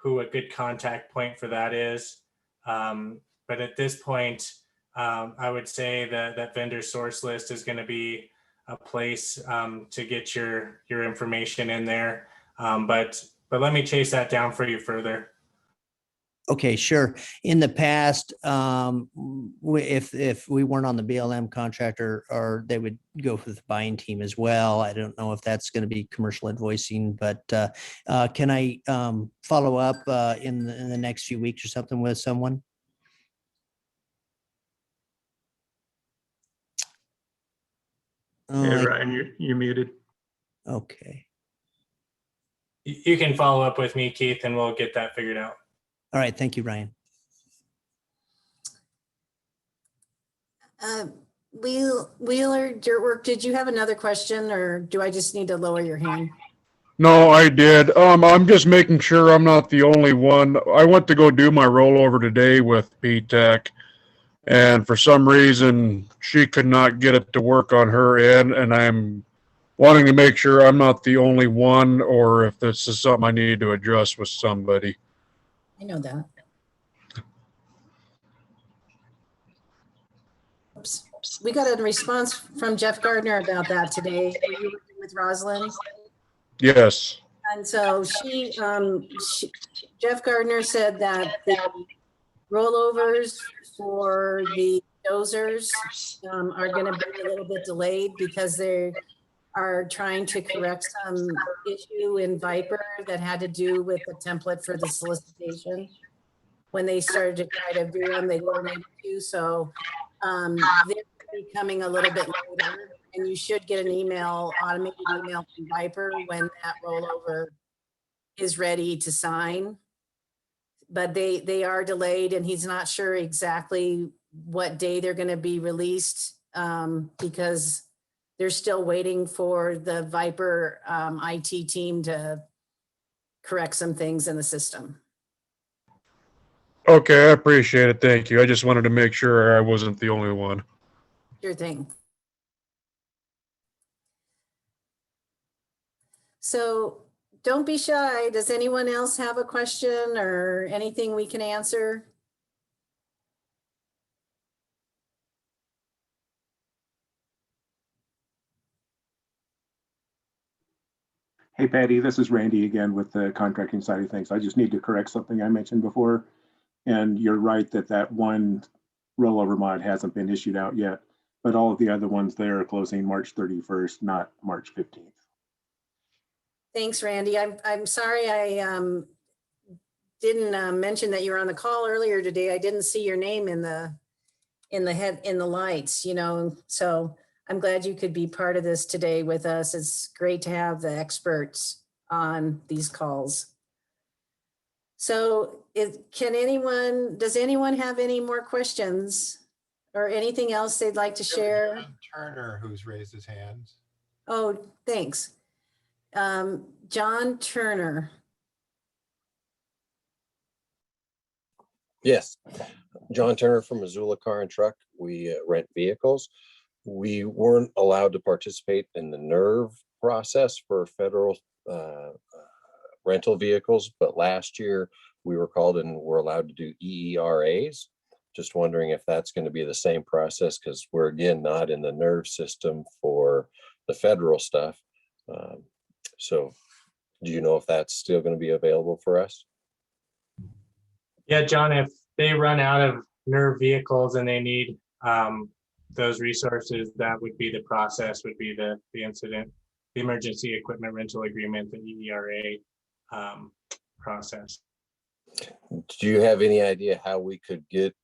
who a good contact point for that is. But at this point, I would say that vendor source list is going to be a place to get your information in there. But let me chase that down for you further. Okay, sure. In the past, if we weren't on the BLM contractor, or they would go with the buying team as well. I don't know if that's going to be commercial invoicing, but can I follow up in the next few weeks or something with someone? Hey, Ryan, you're muted. Okay. You can follow up with me, Keith, and we'll get that figured out. All right. Thank you, Ryan. Wheeler Dirtwork, did you have another question, or do I just need to lower your hand? No, I did. I'm just making sure I'm not the only one. I went to go do my rollover today with PTAC, and for some reason she could not get it to work on her end, and I'm wanting to make sure I'm not the only one, or if this is something I need to address with somebody. I know that. Oops. We got a response from Jeff Gardner about that today. Were you working with Rosalind? Yes. And so Jeff Gardner said that the rollovers for the dozers are going to be a little bit delayed because they are trying to correct some issue in Viper that had to do with the template for the solicitation. When they started to try to do them, they weren't able to. So they're becoming a little bit later, and you should get an email, automated email from Viper when that rollover is ready to sign. but they are delayed, and he's not sure exactly what day they're going to be released, because they're still waiting for the Viper IT team to correct some things in the system. Okay, I appreciate it. Thank you. I just wanted to make sure I wasn't the only one. Sure thing. So don't be shy. Does anyone else have a question or anything we can answer? Hey Patty, this is Randy again with the contracting side of things. I just need to correct something I mentioned before. And you're right that that one rollover mod hasn't been issued out yet, but all of the other ones there are closing March 31st, not March 15th. Thanks, Randy. I'm sorry I didn't mention that you were on the call earlier today. I didn't see your name in the lights, you know, so I'm glad you could be part of this today with us. It's great to have the experts on these calls. So does anyone have any more questions or anything else they'd like to share? John Turner, who's raised his hand. Oh, thanks. John Turner. Yes, John Turner from Missoula Car and Truck. We rent vehicles. We weren't allowed to participate in the NERV process for federal rental vehicles, but last year we were called and were allowed to do EERAs. Just wondering if that's going to be the same process, because we're again not in the NERV system for the federal stuff. So do you know if that's still going to be available for us? Yeah, John, if they run out of NERV vehicles and they need those resources, that would be the process, would be the emergency equipment rental agreement, the EERA process. Do you have any idea how we could get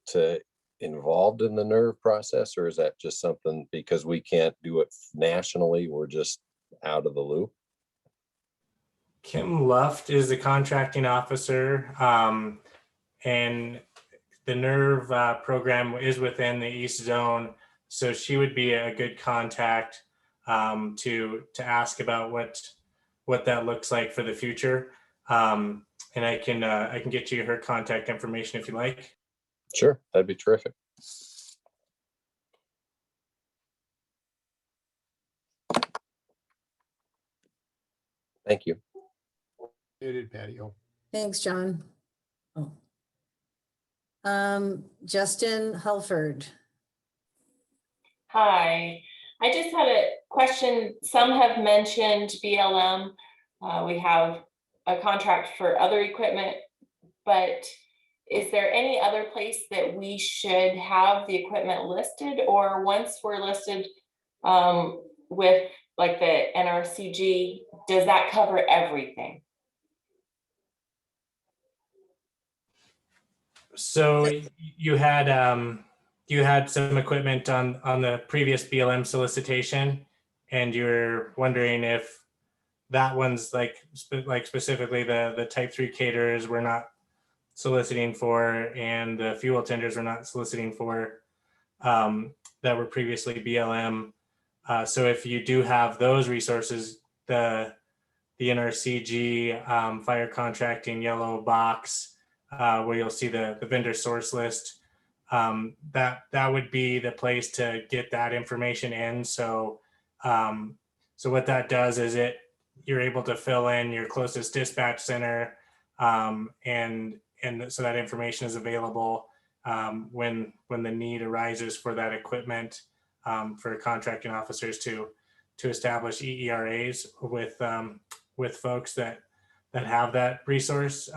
involved in the NERV process, or is that just something because we can't do it nationally, we're just out of the loop? Kim Luft is the contracting officer, and the NERV program is within the East Zone, so she would be a good contact to ask about what that looks like for the future. And I can get you her contact information if you like. Sure, that'd be terrific. Thank you. Muted, Patty. Oh. Thanks, John. Oh. Justin Hulford. Hi, I just had a question. Some have mentioned BLM. We have a contract for other equipment, but is there any other place that we should have the equipment listed, or once we're listed with like the NRCG, does that cover everything? So you had some equipment on the previous BLM solicitation, and you're wondering if that one's like specifically the type 3 caterers we're not soliciting for, and the fuel tenders we're not soliciting for, that were previously BLM. So if you do have those resources, the NRCG fire contracting yellow box, where you'll see the vendor source list, that would be the place to get that information in. So so what that does is you're able to fill in your closest dispatch center, and so that information is available when the need arises for that equipment, for contracting officers to establish EERAs with folks that have that resource.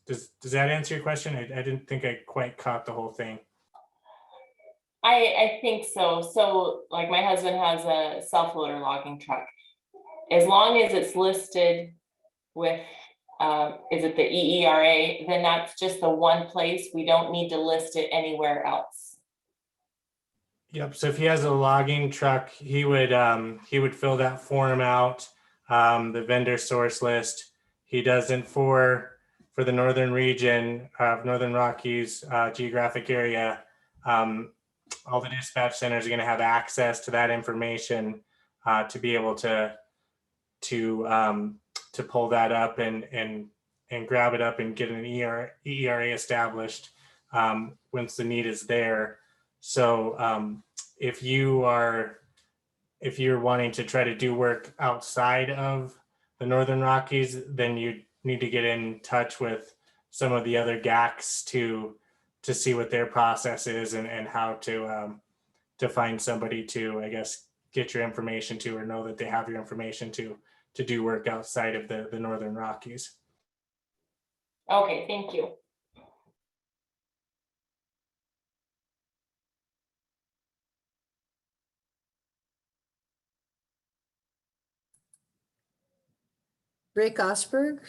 Does that answer your question? I didn't think I quite caught the whole thing. I think so. So like my husband has a self-loader logging truck. As long as it's listed with, is it the EERA, then that's just the one place. We don't need to list it anywhere else. Yep. So if he has a logging truck, he would fill that form out, the vendor source list. He doesn't for the northern region of Northern Rockies geographic area, all the dispatch centers are going to have access to that information to be able to pull that up and grab it up and get an ERA established once the need is there. So if you're wanting to try to do work outside of the Northern Rockies, then you need to get in touch with some of the other GACs to see what their process is and how to find somebody to, I guess, get your information to, or know that they have your information to do work outside of the Northern Rockies. Okay, thank you. Rick Osberg.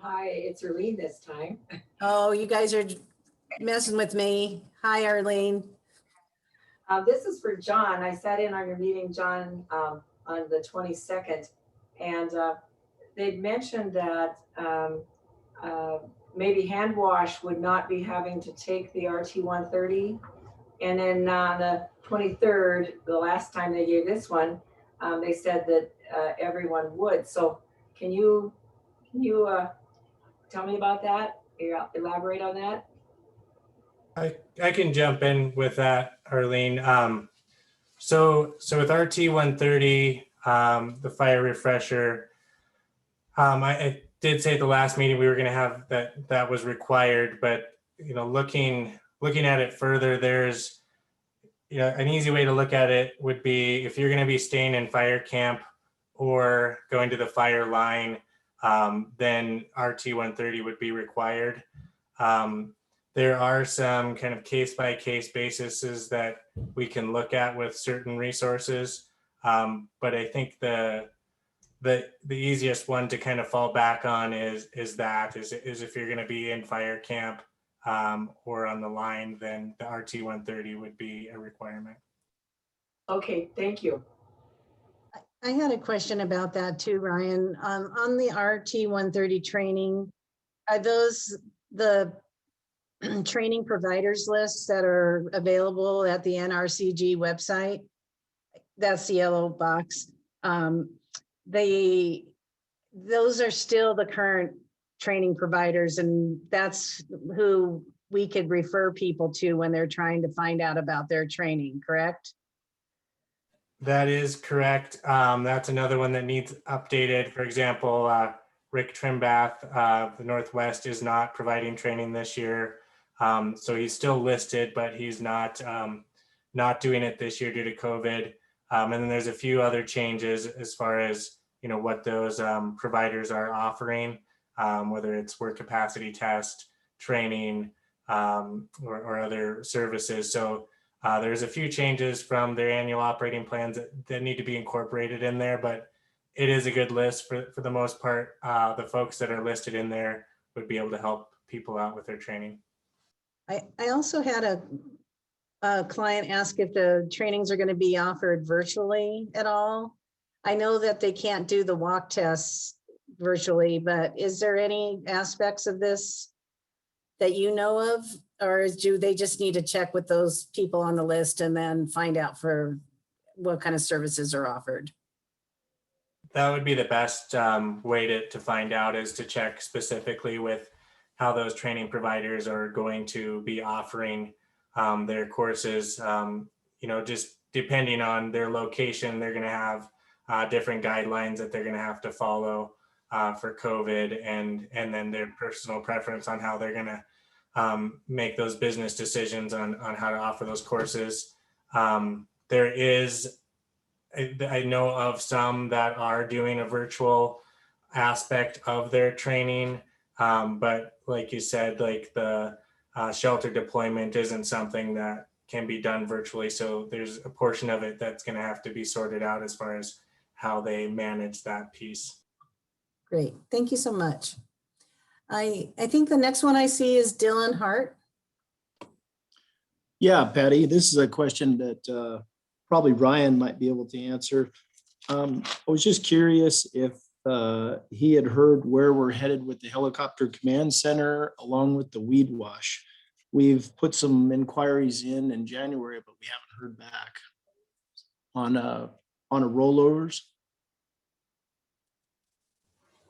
Hi, it's Arlene this time. Oh, you guys are messing with me. Hi, Arlene. This is for John. I sat in on your meeting, John, on the 22nd, and they'd mentioned that maybe hand wash would not be having to take the RT-130. And then on the 23rd, the last time they gave this one, they said that everyone would. So can you tell me about that? Elaborate on that? I can jump in with that, Arlene. So with RT-130, the fire refresher, I did say at the last meeting we were going to have that was required, but looking at it further, there's an easy way to look at it would be if you're going to be staying in fire camp or going to the fire line, then RT-130 would be required. There are some kind of case-by-case bases that we can look at with certain resources, but I think the easiest one to kind of fall back on is if you're going to be in fire camp or on the line, then the RT-130 would be a requirement. Okay, thank you. I had a question about that too, Ryan. On the RT-130 training, are those the training providers lists that are available at the NRCG website? That's the yellow box. Those are still the current training providers, and that's who we could refer people to when they're trying to find out about their training, correct? That is correct. That's another one that needs updated. For example, Rick Trimbath, the Northwest, is not providing training this year. So he's still listed, but he's not doing it this year due to COVID. And then there's a few other changes as far as what those providers are offering, whether it's work capacity test, training, or other services. So there's a few changes from their annual operating plans that need to be incorporated in there, but it is a good list for the most part. The folks that are listed in there would be able to help people out with their training. I also had a client ask if the trainings are going to be offered virtually at all. I know that they can't do the walk tests virtually, but is there any aspects of this that you know of, or do they just need to check with those people on the list and then find out for what kind of services are offered? That would be the best way to find out, is to check specifically with how those training providers are going to be offering their courses. Just depending on their location, they're going to have different guidelines that they're going to have to follow for COVID, and then their personal preference on how they're going to make those business decisions on how to offer those courses. There is, I know of some that are doing a virtual aspect of their training, but like you said, like the shelter deployment isn't something that can be done virtually. So there's a portion of it that's going to have to be sorted out as far as how they manage that piece. Great, thank you so much. I think the next one I see is Dylan Hart. Yeah, Patty, this is a question that probably Ryan might be able to answer. I was just curious if he had heard where we're headed with the helicopter command center along with the weed wash. We've put some inquiries in January, but we haven't heard back on a rollovers.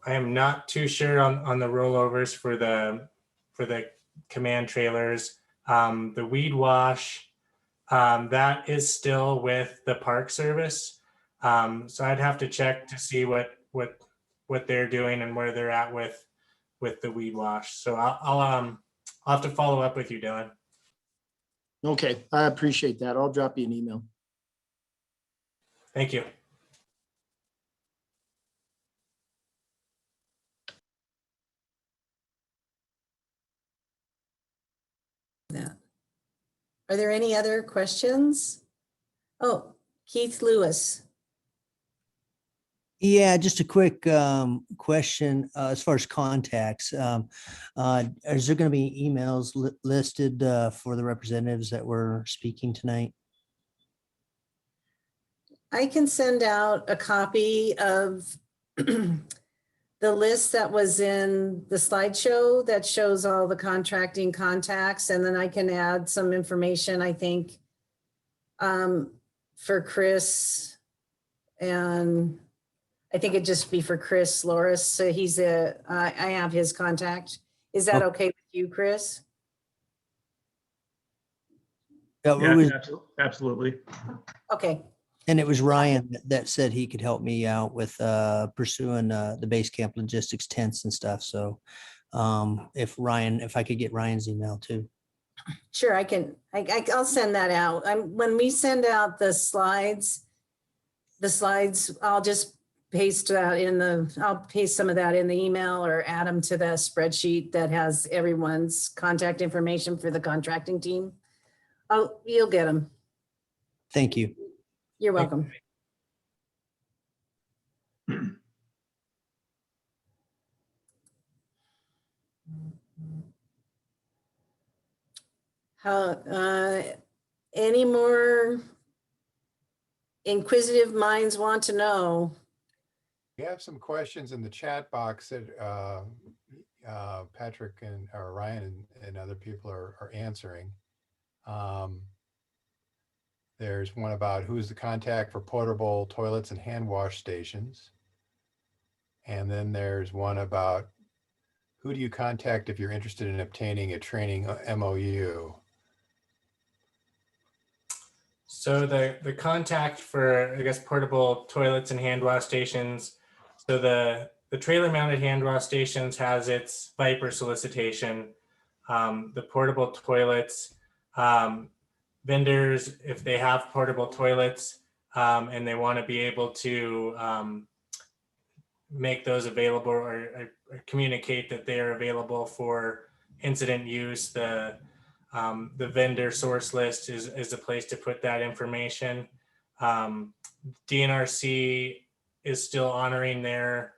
I am not too sure on the rollovers for the command trailers. The weed wash, that is still with the Park Service. So I'd have to check to see what they're doing and where they're at with the weed wash. So I'll have to follow up with you, Dylan. Okay, I appreciate that. I'll drop you an email. Thank you. Yeah. Are there any other questions? Oh, Keith Lewis. Yeah, just a quick question as far as contacts. Is there going to be emails listed for the representatives that were speaking tonight? I can send out a copy of the list that was in the slideshow that shows all the contracting contacts, and then I can add some information, I think, for Chris, and I think it'd just be for Chris Loris. So I have his contact. Is that okay with you, Chris? Yeah, absolutely. Okay. And it was Ryan that said he could help me out with pursuing the base camp logistics tents and stuff. So if I could get Ryan's email too. Sure, I'll send that out. When we send out the slides, I'll just paste that I'll paste some of that in the email or add them to the spreadsheet that has everyone's contact information for the contracting team. You'll get them. Thank you. You're welcome. Any more inquisitive minds want to know? We have some questions in the chat box that Patrick or Ryan and other people are answering. There's one about who's the contact for portable toilets and hand wash stations. And then there's one about who do you contact if you're interested in obtaining a training MOU? So the contact for, I guess, portable toilets and hand wash stations. So the trailer mounted hand wash stations has its Viper solicitation. The portable toilets, vendors, if they have portable toilets and they want to be able to make those available or communicate that they are available for incident use, the vendor source list is a place to put that information. DNRC is still honoring their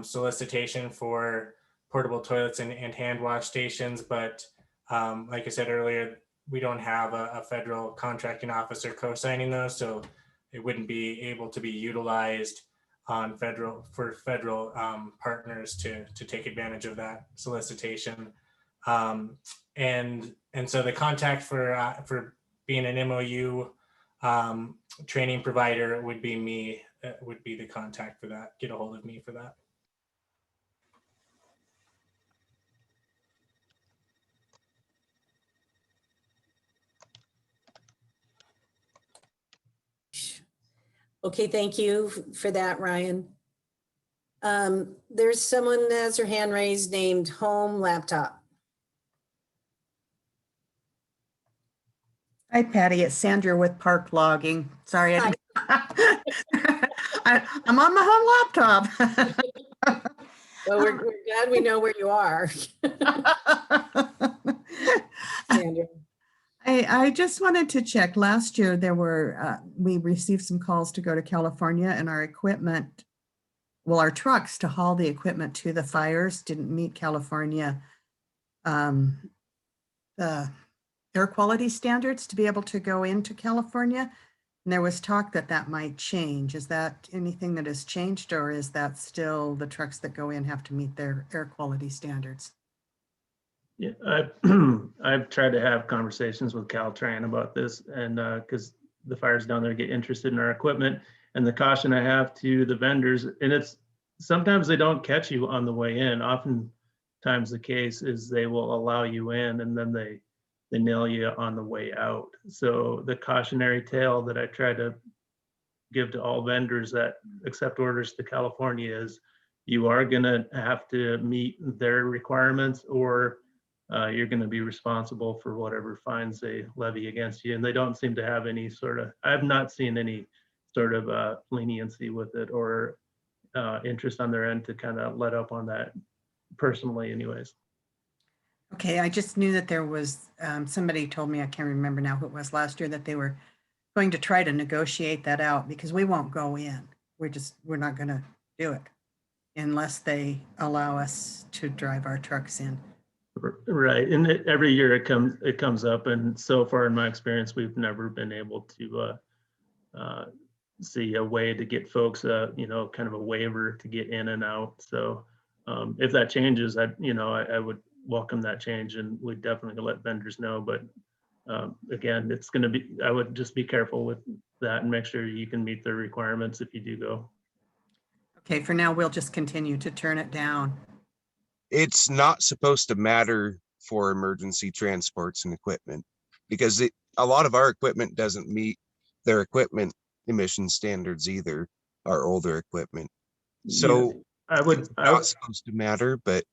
solicitation for portable toilets and hand wash stations, but like I said earlier, we don't have a federal contracting officer co-signing those, so it wouldn't be able to be utilized on federal partners to take advantage of that solicitation. And so the contact for being an MOU training provider would be me, would be the contact for that. Get a hold of me for that. Okay, thank you for that, Ryan. There's someone that has her hand raised named Home Laptop. Hi, Patty. It's Sandra with Park Logging. Sorry, I'm on my home laptop. Well, we're glad we know where you are. Sandra. I just wanted to check. Last year, we received some calls to go to California, and our equipment, well, our trucks to haul the equipment to the fires didn't meet California the air quality standards to be able to go into California. And there was talk that that might change. Is that anything that has changed, or is that still the trucks that go in have to meet their air quality standards? Yeah, I've tried to have conversations with Caltrans about this, and because the fires down there get interested in our equipment, and the caution I have to the vendors, and it's sometimes they don't catch you on the way in. Oftentimes the case is they will allow you in and then they nail you on the way out. So the cautionary tale that I try to give to all vendors that accept orders to California is you are going to have to meet their requirements, or you're going to be responsible for whatever fines they levy against you. And they don't seem to have any sort of, I've not seen any sort of leniency with it, or interest on their end to kind of let up on that personally anyways. Okay, I just knew that there was, somebody told me, I can't remember now who it was last year, that they were going to try to negotiate that out, because we won't go in. We're not gonna do it unless they allow us to drive our trucks in. Right, and every year it comes up, and so far in my experience, we've never been able to see a way to get folks, kind of a waiver to get in and out. So if that changes, I would welcome that change, and we'd definitely let vendors know. But again, it's going to be, I would just be careful with that and make sure you can meet the requirements if you do go. Okay, for now, we'll just continue to turn it down. It's not supposed to matter for emergency transports and equipment, because a lot of our equipment doesn't meet their equipment emission standards either, our older equipment. So yeah, it's not supposed to matter, but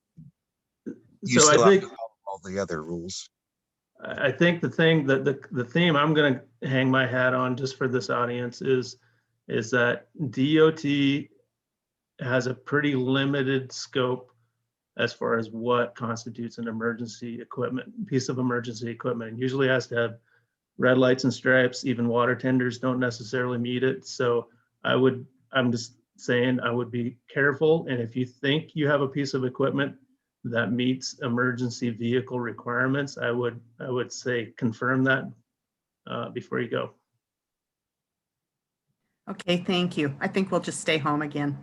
you so still I think have to follow all the other rules. I think the thing that the theme I'm going to hang my hat on just for this audience is that DOT has a pretty limited scope as far as what constitutes an emergency equipment, piece of emergency equipment. It usually has to have red lights and stripes. Even water tenders don't necessarily meet it. So I'm just saying I would be careful. And if you think you have a piece of equipment that meets emergency vehicle requirements, I would say confirm that before you go. Okay, thank you. I think we'll just stay home again.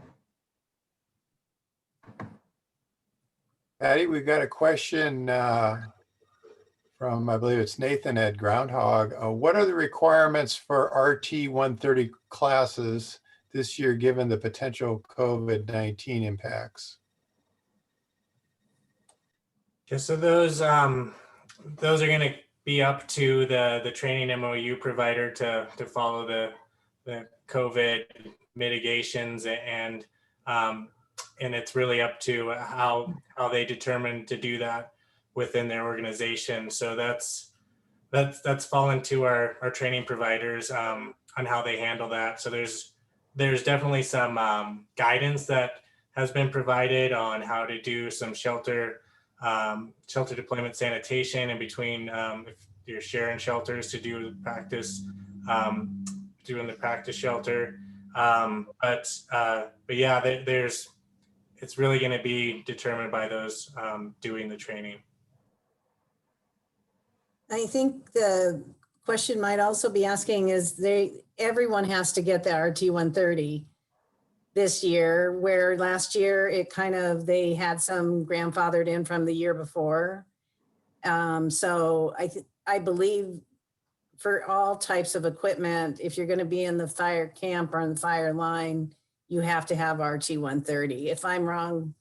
Patty, we've got a question from, I believe it's Nathan at Groundhog. What are the requirements for RT 130 classes this year, given the potential COVID-19 impacts? Okay, so those are going to be up to the training MOU provider to follow the COVID mitigations, and it's really up to how they determine to do that within their organization. So that's fallen to our training providers on how they handle that. So there's definitely some guidance that has been provided on how to do some shelter deployment sanitation in between if you're sharing shelters to do practice, doing the practice shelter. But yeah, it's really going to be determined by those doing the training. I think the question might also be asking is everyone has to get the RT 130 this year, where last year they had some grandfathered in from the year before. So I believe for all types of equipment, if you're going to be in the fire camp or on the fire line, you have to have RT 130. If I'm wrong,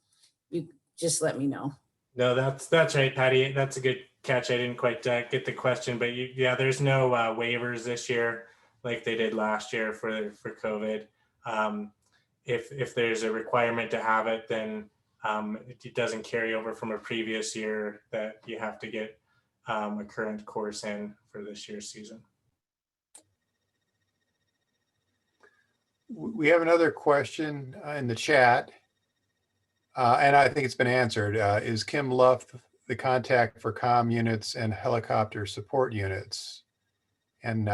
you just let me know. No, that's right, Patty. That's a good catch. I didn't quite get the question, but yeah, there's no waivers this year like they did last year for COVID. If there's a requirement to have it, then it doesn't carry over from a previous year that you have to get a current course in for this year's season. We have another question in the chat, and I think it's been answered. Is Kim Luff the contact for comm units and helicopter support units? And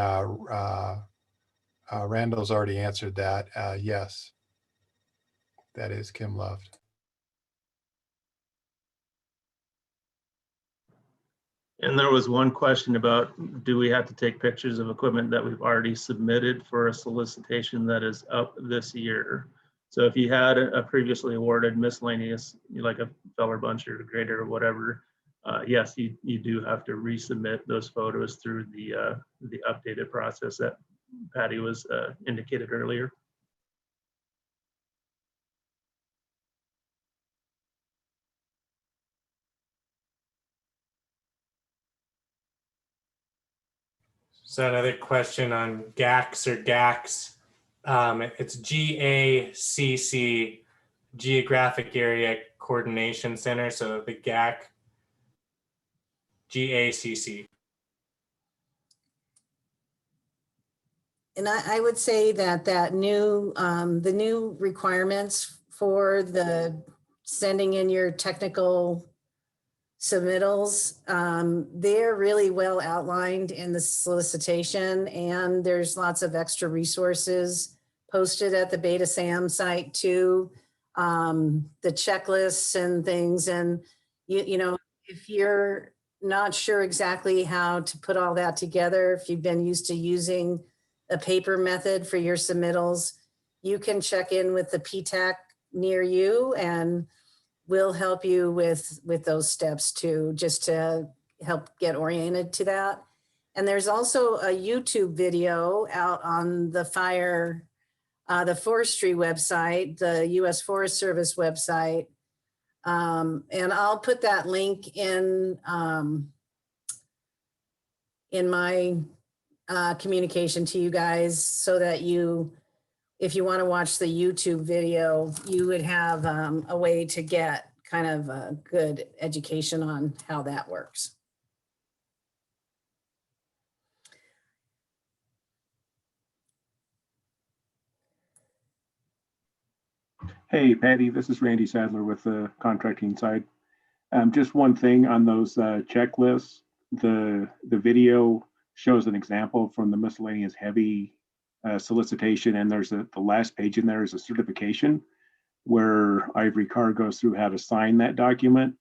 Randall's already answered that. Yes, that is Kim Luff. And there was one question about, do we have to take pictures of equipment that we've already submitted for a solicitation that is up this year? So if you had a previously awarded miscellaneous, like a feller bunch or a grader or whatever, yes, you do have to resubmit those photos through the updated process that Patty was indicated earlier. So another question on GACs or GACs. It's GACC, Geographic Area Coordination Center. So the GAC, GACC. And I would say that the new requirements for the sending in your technical submittals, they're really well outlined in the solicitation, and there's lots of extra resources posted at the Beta Sam site too. The checklists and things, and you know, if you're not sure exactly how to put all that together, if you've been used to using a paper method for your submittals, you can check in with the PTAC near you, and we'll help you with those steps too, just to help get oriented to that. And there's also a YouTube video out on the the forestry website, the US Forest Service website. And I'll put that link in my communication to you guys, so that if you want to watch the YouTube video, you would have a way to get kind of a good education on how that works. Hey, Patty, this is Randy Sadler with the contracting side. Just one thing on those checklists. The video shows an example from the miscellaneous heavy solicitation, and there's the last page in there is a certification where Ivory Car goes through how to sign that document.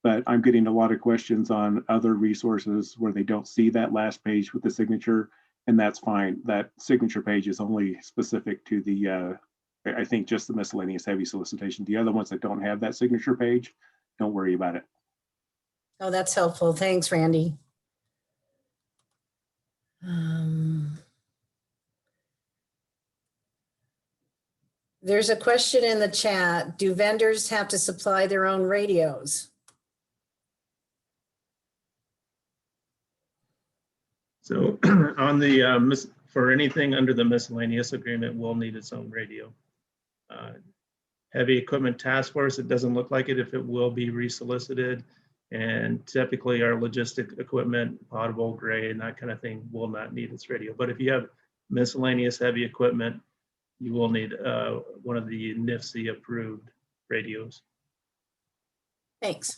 But I'm getting a lot of questions on other resources where they don't see that last page with the signature, and that's fine. That signature page is only specific to the, I think, just the miscellaneous heavy solicitation. The other ones that don't have that signature page, don't worry about it. Oh, that's helpful. Thanks, Randy. There's a question in the chat. Do vendors have to supply their own radios? So on the, for anything under the miscellaneous agreement, will need its own radio. Heavy equipment task force, it doesn't look like it if it will be resolicited. And typically our logistic equipment, potable, gray, and that kind of thing will not need its radio. But if you have miscellaneous heavy equipment, you will need one of the NIFC approved radios. Thanks.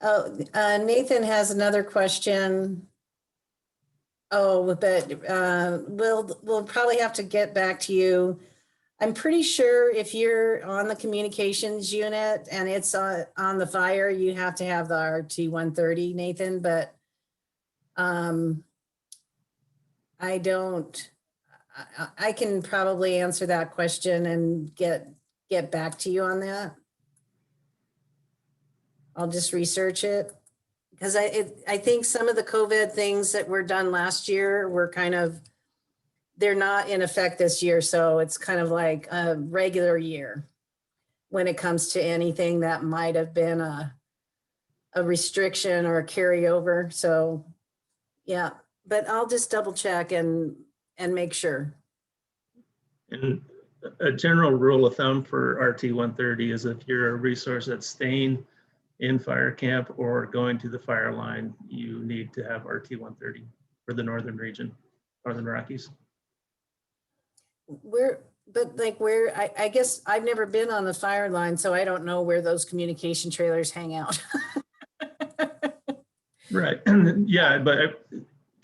Nathan has another question. Oh, but we'll probably have to get back to you. I'm pretty sure if you're on the communications unit and it's on the fire, you have to have the RT-130, Nathan, but I can probably answer that question and get back to you on that. I'll just research it, because I think some of the COVID things that were done last year were they're not in effect this year. So it's kind of like a regular year when it comes to anything that might have been a restriction or a carryover. So yeah, but I'll just double check and make sure. And a general rule of thumb for RT-130 is if you're a resource that's staying in fire camp or going to the fire line, you need to have RT-130 for the northern region, Northern Rockies. I guess I've never been on the fire line, so I don't know where those communication trailers hang out. Right. Yeah, but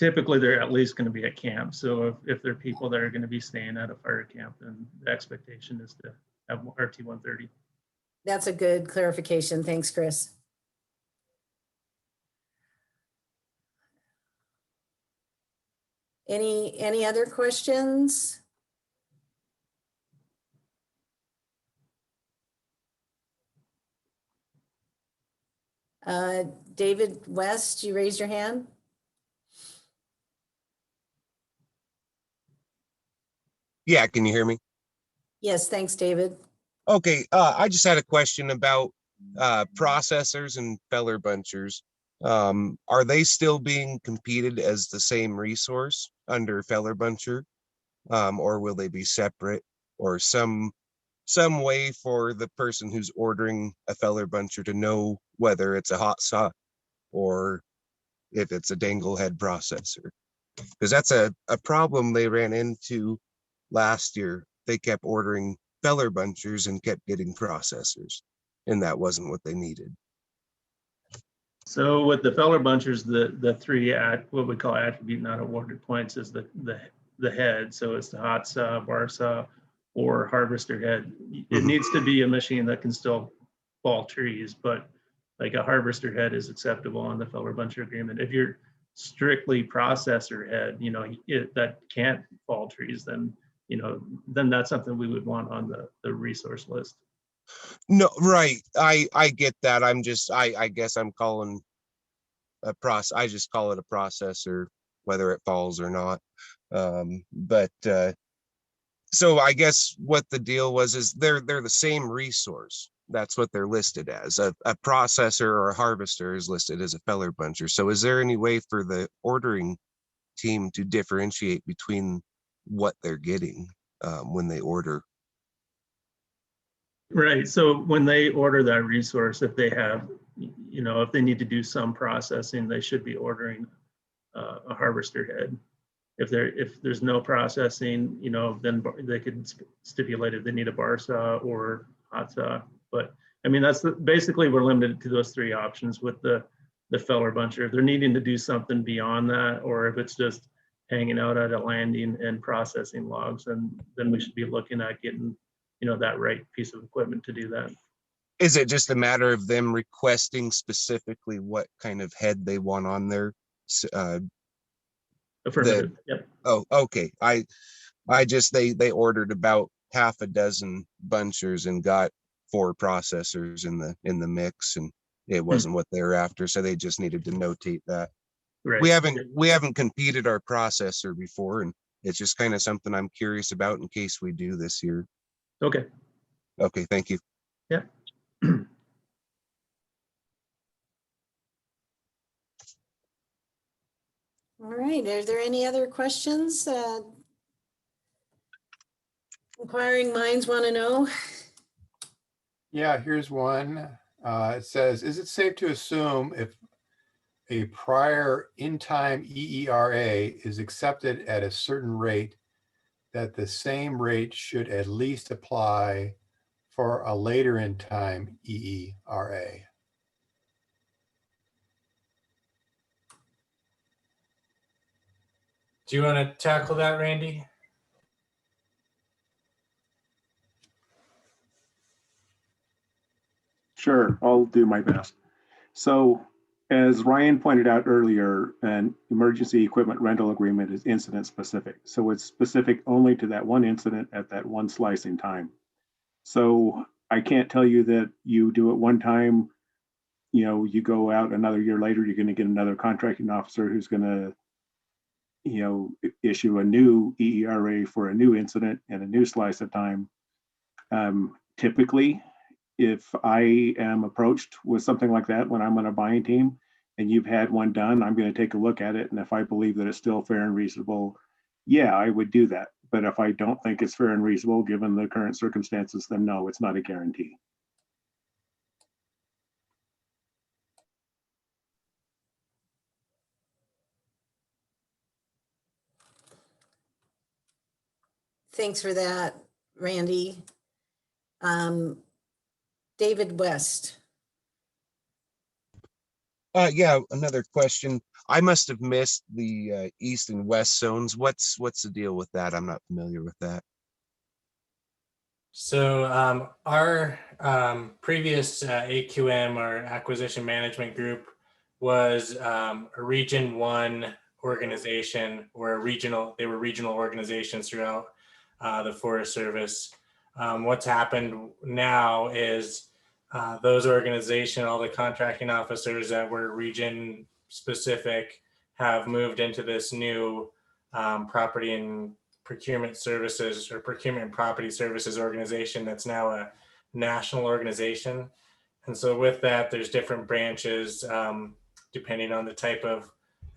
typically they're at least going to be at camp. So if there are people that are going to be staying at a fire camp, then the expectation is to have RT 130. That's a good clarification. Thanks, Chris. Any other questions? David West, you raised your hand? Yeah, can you hear me? Yes, thanks, David. Okay, I just had a question about processors and feller bunchers. Are they still being competed as the same resource under feller buncher? Or will they be separate, or some way for the person who's ordering a feller buncher to know whether it's a hot saw or if it's a dangle head processor? Because that's a problem they ran into last year. They kept ordering feller bunchers and kept getting processors, and that wasn't what they needed. So with the feller bunchers, the three what we call attribute not awarded points is the head. So it's the hot saw, bar saw, or harvester head. It needs to be a machine that can still fall trees, but like a harvester head is acceptable on the feller buncher agreement. If you're strictly processor head, that can't fall trees, then then that's something we would want on the resource list. No, right. I get that. I guess I'm calling I just call it a processor, whether it falls or not. So I guess what the deal was is they're the same resource. That's what they're listed as. A processor or a harvester is listed as a feller buncher. So is there any way for the ordering team to differentiate between what they're getting when they order? Right. So when they order that resource, if they have, if they need to do some processing, they should be ordering a harvester head. If there's no processing, then they could stipulate if they need a bar saw or hot saw. But I mean, basically we're limited to those three options with the feller buncher. If they're needing to do something beyond that, or if it's just hanging out at a landing and processing logs, and then we should be looking at getting that right piece of equipment to do that. Is it just a matter of them requesting specifically what kind of head they want on there? Affirmative. Yep. Oh, okay. They ordered about half a dozen bunchers and got 4 processors in the mix, and it wasn't what they were after, so they just needed to notate that. Right. We haven't competed our processor before, and it's just kind of something I'm curious about in case we do this year. Okay. Okay, thank you. Yeah. All right, are there any other questions? Inquiring minds want to know. Yeah, here's one. It says, is it safe to assume if a prior in-time EERA is accepted at a certain rate, that the same rate should at least apply for a later in time EERA? Do you want to tackle that, Randy? Sure, I'll do my best. So as Ryan pointed out earlier, an emergency equipment rental agreement is incident specific. So it's specific only to that one incident at that one slice in time. So I can't tell you that you do it one time, you go out another year later, you're going to get another contracting officer who's going to, issue a new EERA for a new incident and a new slice of time. Typically, if I am approached with something like that when I'm on a buying team and you've had one done, I'm going to take a look at it. And if I believe that it's still fair and reasonable, yeah, I would do that. But if I don't think it's fair and reasonable, given the current circumstances, then no, it's not a guarantee. Thanks for that, Randy. David West. Yeah, another question. I must have missed the east and west zones. What's the deal with that? I'm not familiar with that. So our previous AQM or acquisition management group was a Region 1 organization, or they were regional organizations throughout the Forest Service. What's happened now is those organizations, all the contracting officers that were region specific, have moved into this new property and procurement services, or procurement and property services organization that's now a national organization. And so with that, there's different branches depending on the type of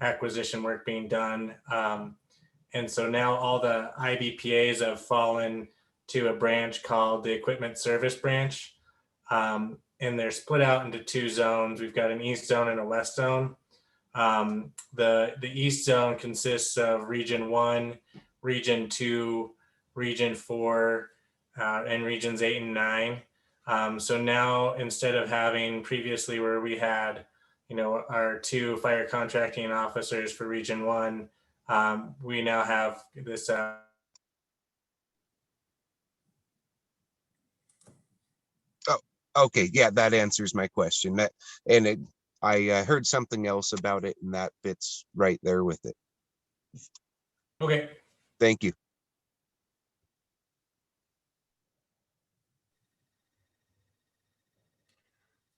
acquisition work being done. And so now all the IBPAs have fallen to a branch called the Equipment Service Branch. And they're split out into two zones. We've got an east zone and a west zone. The east zone consists of Region 1, Region 2, Region 4, and Regions 8 and 9. So now, instead of having previously where we had, our 2 fire contracting officers for Region 1, we now have this Okay, yeah, that answers my question. I heard something else about it, and that fits right there with it. Okay. Thank you.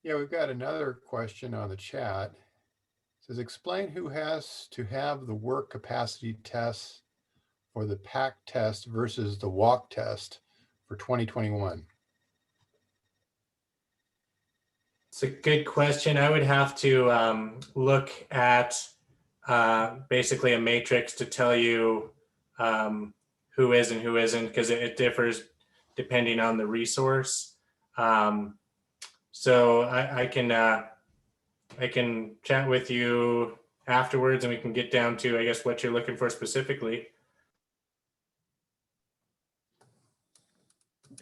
Yeah, we've got another question on the chat. It says, explain who has to have the work capacity tests for the pack test versus the walk test for 2021. It's a good question. I would have to look at basically a matrix to tell you who is and who isn't, because it differs depending on the resource. So I can chat with you afterwards, and we can get down to, I guess, what you're looking for specifically.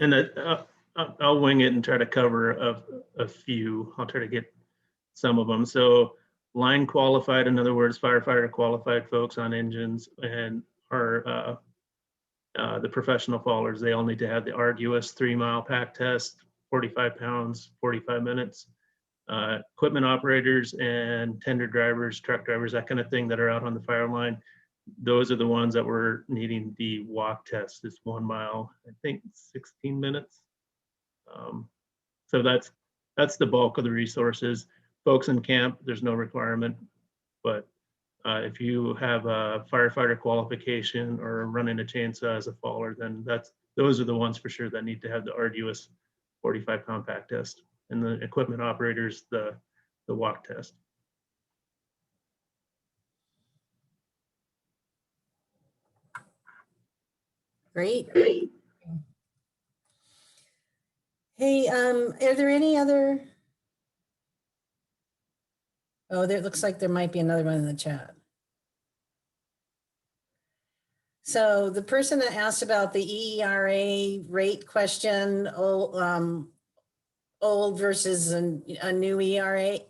And I'll wing it and try to cover a few. I'll try to get some of them. So line qualified, in other words, firefighter qualified folks on engines, and are the professional fallers. They all need to have the arduous 3-mile pack test, 45 pounds, 45 minutes. Equipment operators and tender drivers, truck drivers, that kind of thing, that are out on the fire line. Those are the ones that were needing the walk test. It's 1 mile, I think 16 minutes. So that's the bulk of the resources. Folks in camp, there's no requirement, but if you have a firefighter qualification or running a chainsaw as a faller, then those are the ones for sure that need to have the arduous 45-pound pack test, and the equipment operators, the walk test. Great. Hey, are there any other? Oh, there looks like there might be another one in the chat. So the person that asked about the EERA rate question, old versus a new EERA,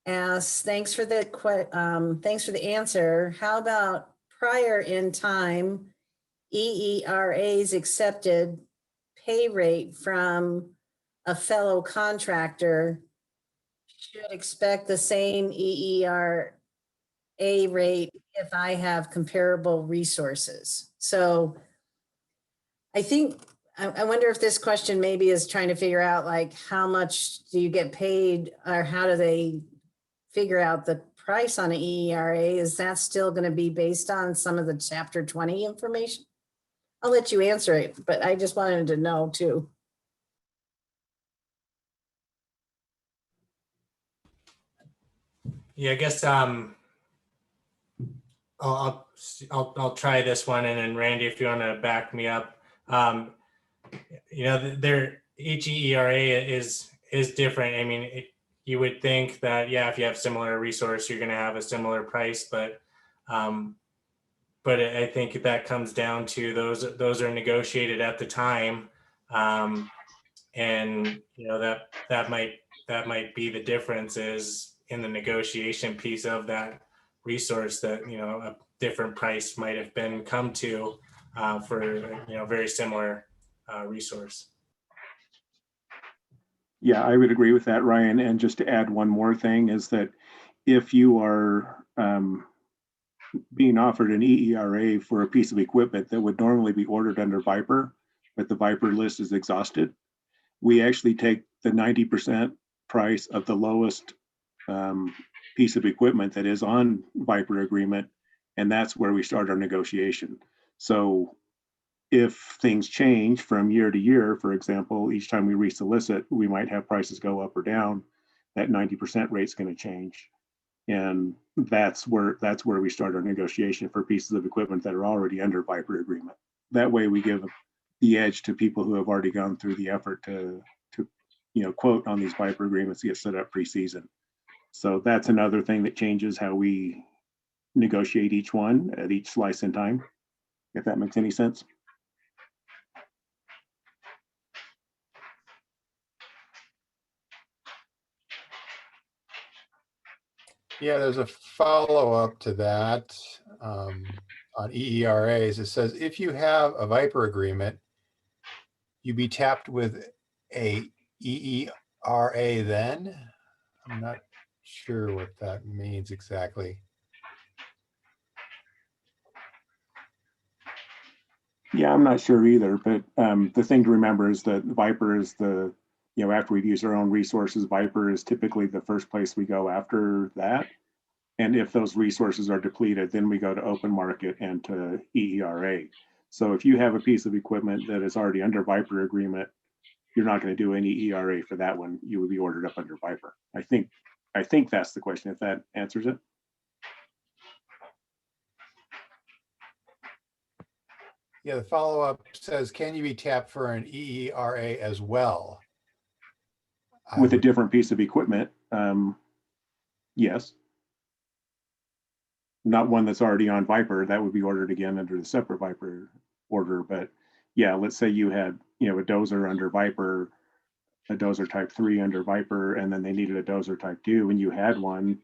asks, thanks for the answer. How about prior in time EERA's accepted pay rate from a fellow contractor should expect the same EERA rate if I have comparable resources? So I think, I wonder if this question maybe is trying to figure out, like, how much do you get paid, or how do they figure out the price on an EERA? Is that still going to be based on some of the Chapter 20 information? I'll let you answer it, but I just wanted to know too. Yeah, I guess I'll try this one, and then Randy, if you want to back me up. Each EERA is different. I mean, you would think that, yeah, if you have similar resource, you're going to have a similar price, but I think that comes down to those are negotiated at the time, and that might that might be the difference is in the negotiation piece of that resource that, you know, a different price might have been come to for, you know, very similar resource. Yeah, I would agree with that, Ryan. And just to add one more thing is that if you are being offered an EERA for a piece of equipment that would normally be ordered under Viper, but the Viper list is exhausted, we actually take the 90% price of the lowest piece of equipment that is on Viper agreement, and that's where we start our negotiation. So if things change from year to year, for example, each time we resolicit, we might have prices go up or down. That 90% rate is going to change. And that's where we start our negotiation for pieces of equipment that are already under Viper agreement. That way we give the edge to people who have already gone through the effort to quote on these Viper agreements to get set up pre-season. So that's another thing that changes how we negotiate each one at each slice in time, if that makes any sense. Yeah, there's a follow-up to that on EERAs. It says, if you have a Viper agreement, you be tapped with a EERA then? I'm not sure what that means exactly. Yeah, I'm not sure either, but the thing to remember is that Viper is after we've used our own resources, Viper is typically the first place we go after that. And if those resources are depleted, then we go to open market and to EERA. So if you have a piece of equipment that is already under Viper agreement, you're not going to do any ERA for that one. You would be ordered up under Viper. I think that's the question, if that answers it. Yeah, the follow-up says, can you be tapped for an EERA as well? With a different piece of equipment, yes. Not one that's already on Viper. That would be ordered again under the separate Viper order. But yeah, let's say you had, a dozer under Viper, a dozer type 3 under Viper, and then they needed a dozer type 2, and you had one,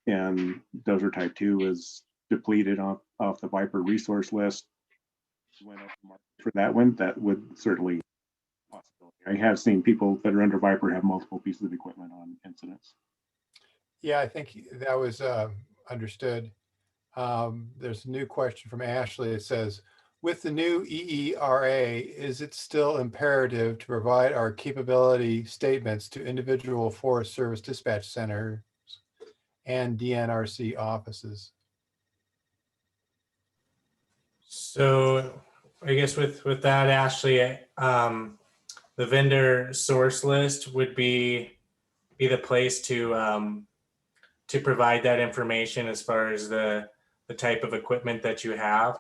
and dozer type 2 was depleted off the Viper resource list. Went up for that one, that would certainly possibility. I have seen people that are under Viper have multiple pieces of equipment on incidents. Yeah, I think that was understood. There's a new question from Ashley. It says, with the new EERA, is it still imperative to provide our capability statements to individual Forest Service dispatch centers and DNRC offices? So I guess with that, Ashley, the vendor source list would be the place to provide that information as far as the type of equipment that you have.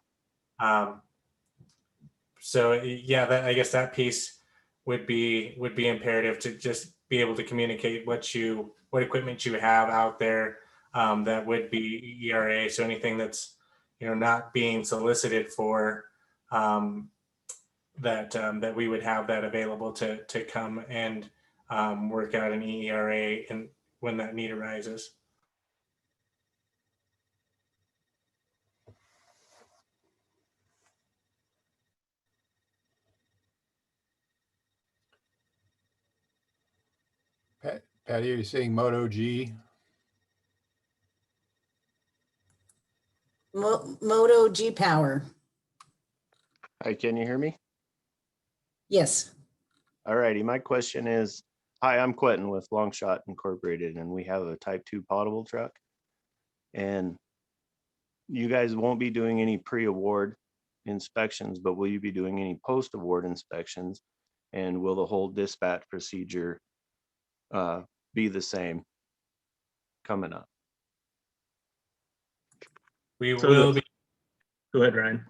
So yeah, I guess that piece would be imperative to just be able to communicate what equipment you have out there that would be ERA. So anything that's not being solicited for, that we would have that available to come and work out an ERA and when that need arises. Patty, are you saying Moto G? Moto G Power. Hi, can you hear me? Yes. All righty. My question is, hi, I'm Quentin with Longshot Incorporated, and we have a Type 2 potable truck. And you guys won't be doing any pre-award inspections, but will you be doing any post-award inspections? And will the whole dispatch procedure be the same coming up? We will be. Go ahead, Ryan.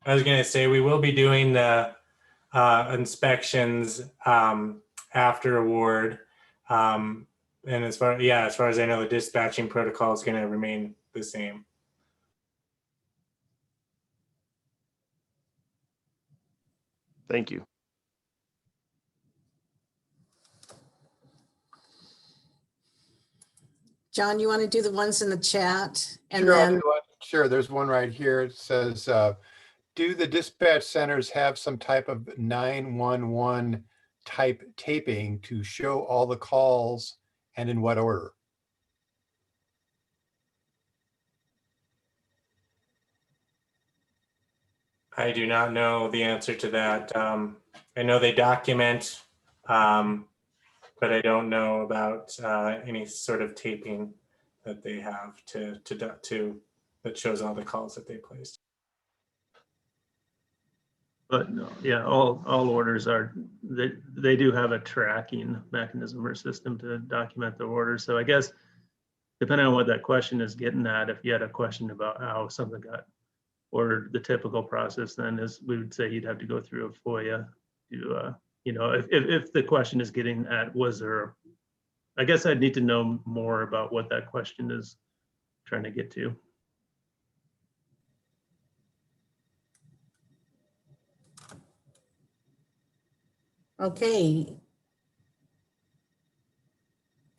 I was going to say we will be doing the inspections after award, and as far as I know, the dispatching protocol is going to remain the same. Thank you. John, you want to do the ones in the chat? And Sure, I'll then, do one. Sure, there's one right here. It says, do the dispatch centers have some type of 911 type taping to show all the calls and in what order? I do not know the answer to that. I know they document, but I don't know about any sort of taping that they have that shows all the calls that they placed. But no, yeah, all orders are, they do have a tracking mechanism or system to document the orders. So I guess depending on what that question is getting at, if you had a question about how something got ordered, the typical process then is we would say you'd have to go through a FOIA to, if the question is getting at, was there, I guess I'd need to know more about what that question is trying to get to. okay.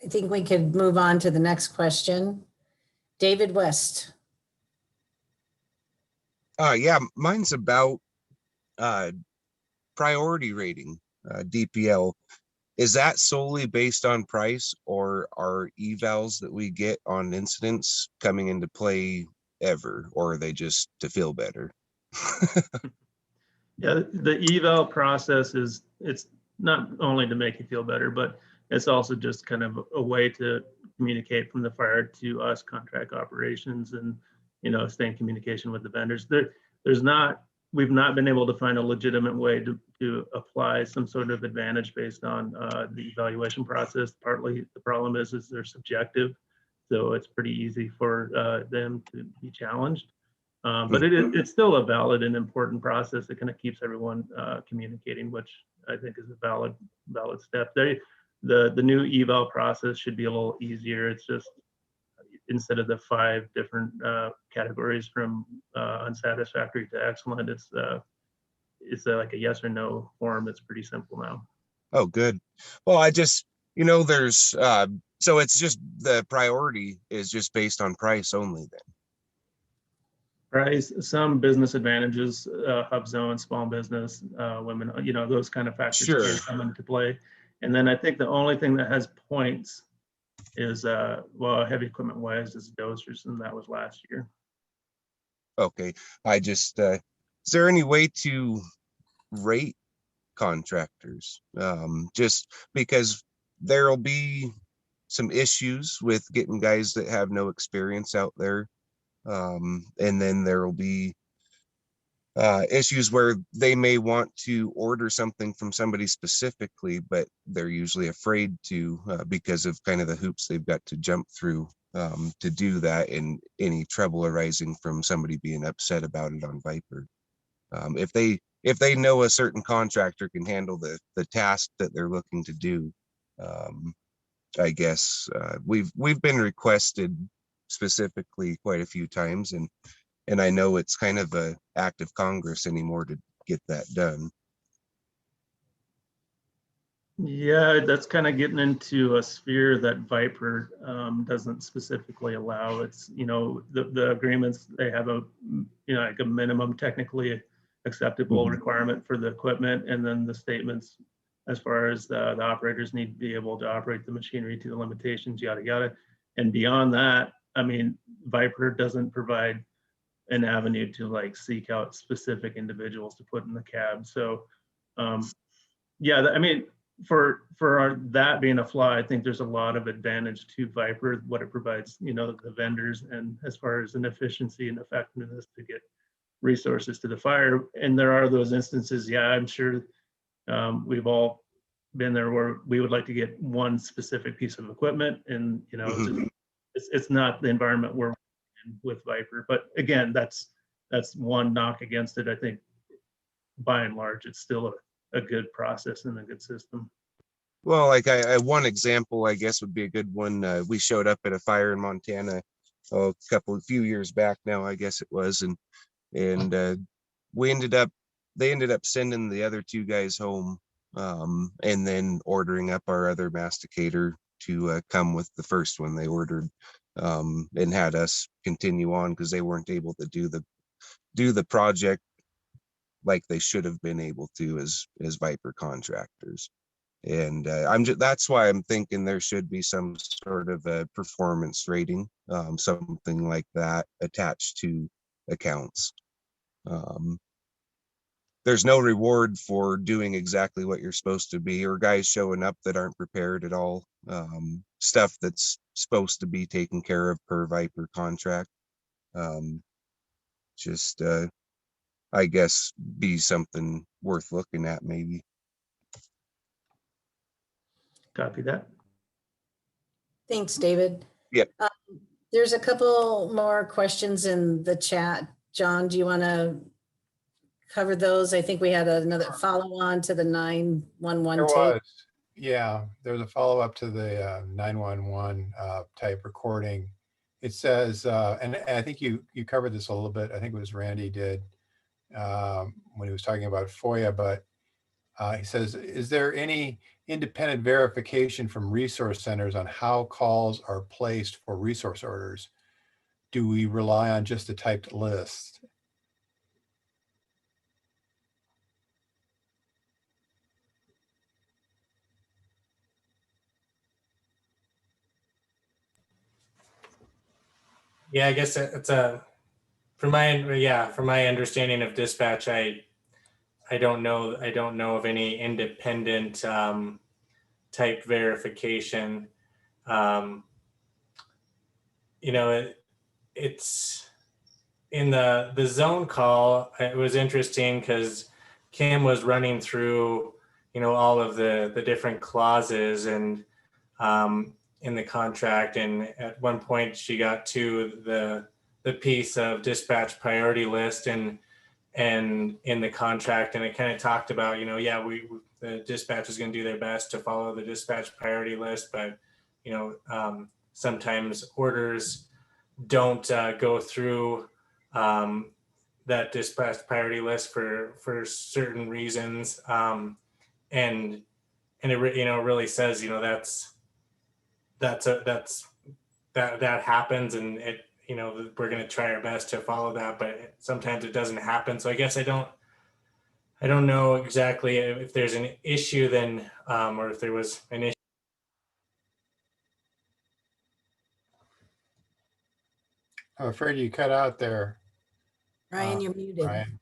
I think we could move on to the next question. David West. Yeah, mine's about priority rating, DPL. Is that solely based on price, or are evals that we get on incidents coming into play ever, or are they just to feel better? Yeah, the eval process it's not only to make you feel better, but it's also just kind of a way to communicate from the fire to us contract operations and, stay in communication with the vendors. We've not been able to find a legitimate way to apply some sort of advantage based on the evaluation process. Partly the problem is they're subjective. So it's pretty easy for them to be challenged. But it's still a valid and important process. It kind of keeps everyone communicating, which I think is a valid step. The new eval process should be a little easier. It's just instead of the 5 different categories from unsatisfactory to excellent, it's like a yes or no form. It's pretty simple now. Oh, good. Well, I just, there's, so it's just the priority is just based on price only then. Price, some business advantages, hub zone, small business, women, those kind of factors can come into play. And then I think the only thing that has points is, heavy equipment wise is dosers, and that was last year. Okay, I just, is there any way to rate contractors? Just because there'll be some issues with getting guys that have no experience out there. And then there will be issues where they may want to order something from somebody specifically, but they're usually afraid to because of kind of the hoops they've got to jump through to do that, and any trouble arising from somebody being upset about it on Viper. If they know a certain contractor can handle the task that they're looking to do, I guess we've been requested specifically quite a few times, and I know it's kind of a act of Congress anymore to get that done. Yeah, that's kind of getting into a sphere that Viper doesn't specifically allow. It's, the agreements, they have like a minimum technically acceptable requirement for the equipment, and then the statements as far as the operators need to be able to operate the machinery to the limitations, yada, yada. And beyond that, Viper doesn't provide an avenue to like seek out specific individuals to put in the cab. So for that being a flaw, I think there's a lot of advantage to Viper, what it provides, the vendors, and as far as an efficiency and effectiveness to get resources to the fire. And there are those instances, I'm sure we've all been there where we would like to get one specific piece of equipment, and it's not the environment we're in with Viper. But again, that's one knock against it. I think by and large, it's still a good process and a good system. Well, like one example, I guess, would be a good one. We showed up at a fire in Montana a few years back now, I guess it was, and they ended up sending the other 2 guys home, and then ordering up our other masticator to come with the first one they ordered, and had us continue on because they weren't able to do the project like they should have been able to as Viper contractors. And that's why I'm thinking there should be some sort of a performance rating, something like that attached to accounts. There's no reward for doing exactly what you're supposed to be, or guys showing up that aren't prepared at all. Stuff that's supposed to be taken care of per Viper contract. I guess be something worth looking at maybe. Copy that. Thanks, David. Yep. There's a couple more questions in the chat. John, do you want to cover those? I think we had another follow on to the 911 There tape. was, yeah, there's a follow up to the 911 type recording. It says, and I think you covered this a little bit. I think it was Randy did when he was talking about FOIA, but he says, is there any independent verification from resource centers on how calls are placed for resource orders? Do we rely on just a typed list? Yeah, I guess it's from my understanding of dispatch, I don't know of any independent type verification. It's in the zone call. It was interesting because Kim was running through, all of the different clauses and in the contract, and at one point she got to the piece of dispatch priority list and in the contract, and it kind of talked about, the dispatch is going to do their best to follow the dispatch priority list, but sometimes orders don't go through that dispatch priority list for certain reasons, and it really says that happens, and it we're going to try our best to follow that, but sometimes it doesn't happen. So I guess I don't know exactly if there's an issue then, or if there was an issue. I'm afraid you cut out there. Ryan, you're muted. Ryan.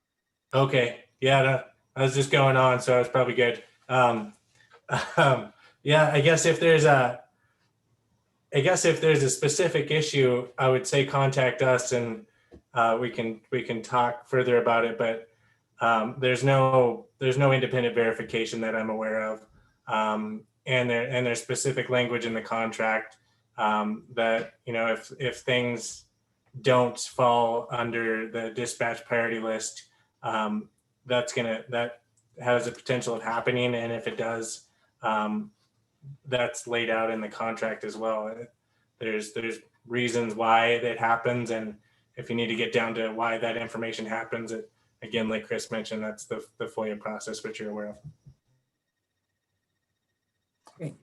Okay. Yeah, no, I was just going on, so it's probably good. Yeah, I guess if there's a specific issue, I would say contact us and we can talk further about it. But there's no independent verification that I'm aware of, and there's specific language in the contract that if things don't fall under the dispatch priority list, that has a potential of happening, and if it does, that's laid out in the contract as well. There's reasons why it happens, and if you need to get down to why that information happens, again, like Chris mentioned, that's the FOIA process, which you're aware of. Great.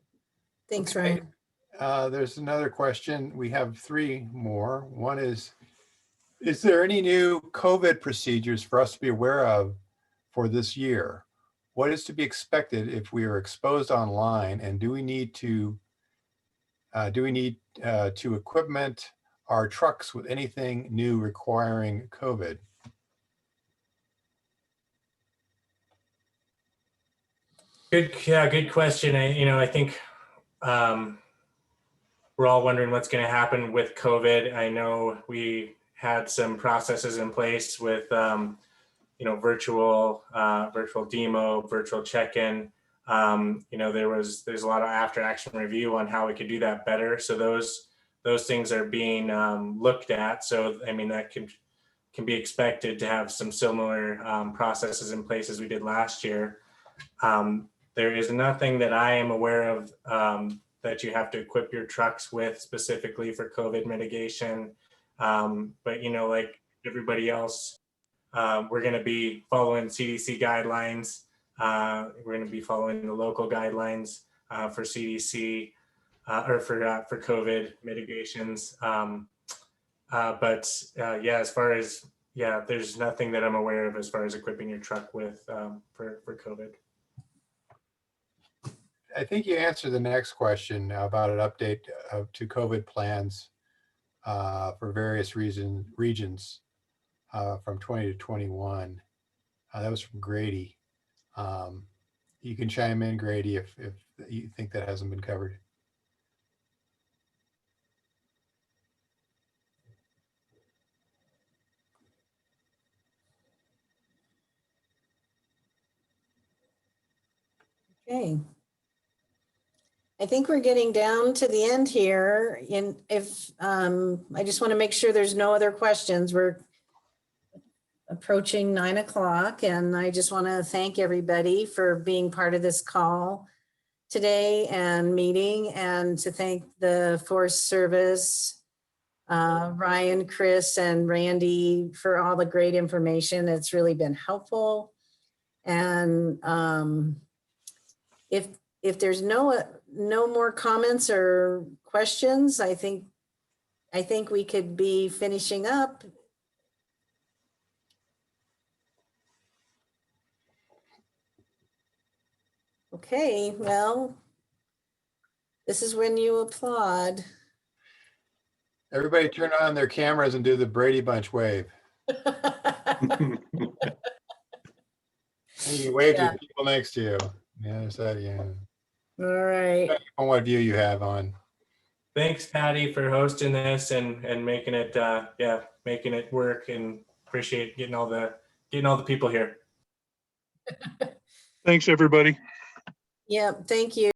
Thanks, Ryan. There's another question. We have three more. One is there any new COVID procedures for us to be aware of for this year? What is to be expected if we are exposed online, and do we need to equipment our trucks with anything new requiring COVID? Good question. I think we're all wondering what's going to happen with COVID. I know we had some processes in place with virtual demo, virtual check-in. There's a lot of after action review on how we could do that better. So those things are being looked at. So that can be expected to have some similar processes in place as we did last year. There is nothing that I am aware of that you have to equip your trucks with specifically for COVID mitigation. But like everybody else, we're going to be following CDC guidelines. We're going to be following the local guidelines for CDC. or for COVID mitigations. But as far as, there's nothing that I'm aware of as far as equipping your truck with for COVID. I think you answered the next question about an update to COVID plans for various regions from 20 to 21. That was from Grady. You can chime in, Grady, if you think that hasn't been covered. Okay. I think we're getting down to the end here. I just want to make sure there's no other questions. We're approaching 9 o'clock, and I just want to thank everybody for being part of this call today and meeting, and to thank the Forest Service, Ryan, Chris, and Randy for all the great information. It's really been helpful. And if there's no more comments or questions, I think we could be finishing up. Okay, well, this is when you applaud. Everybody turn on their cameras and do the Brady Bunch wave. You can wave to the people next to you. Yeah, so yeah. All right. On what view you have on. Thanks, Patty, for hosting this and making it making it work, and appreciate getting all the people here. Thanks, everybody. Yep, thank you.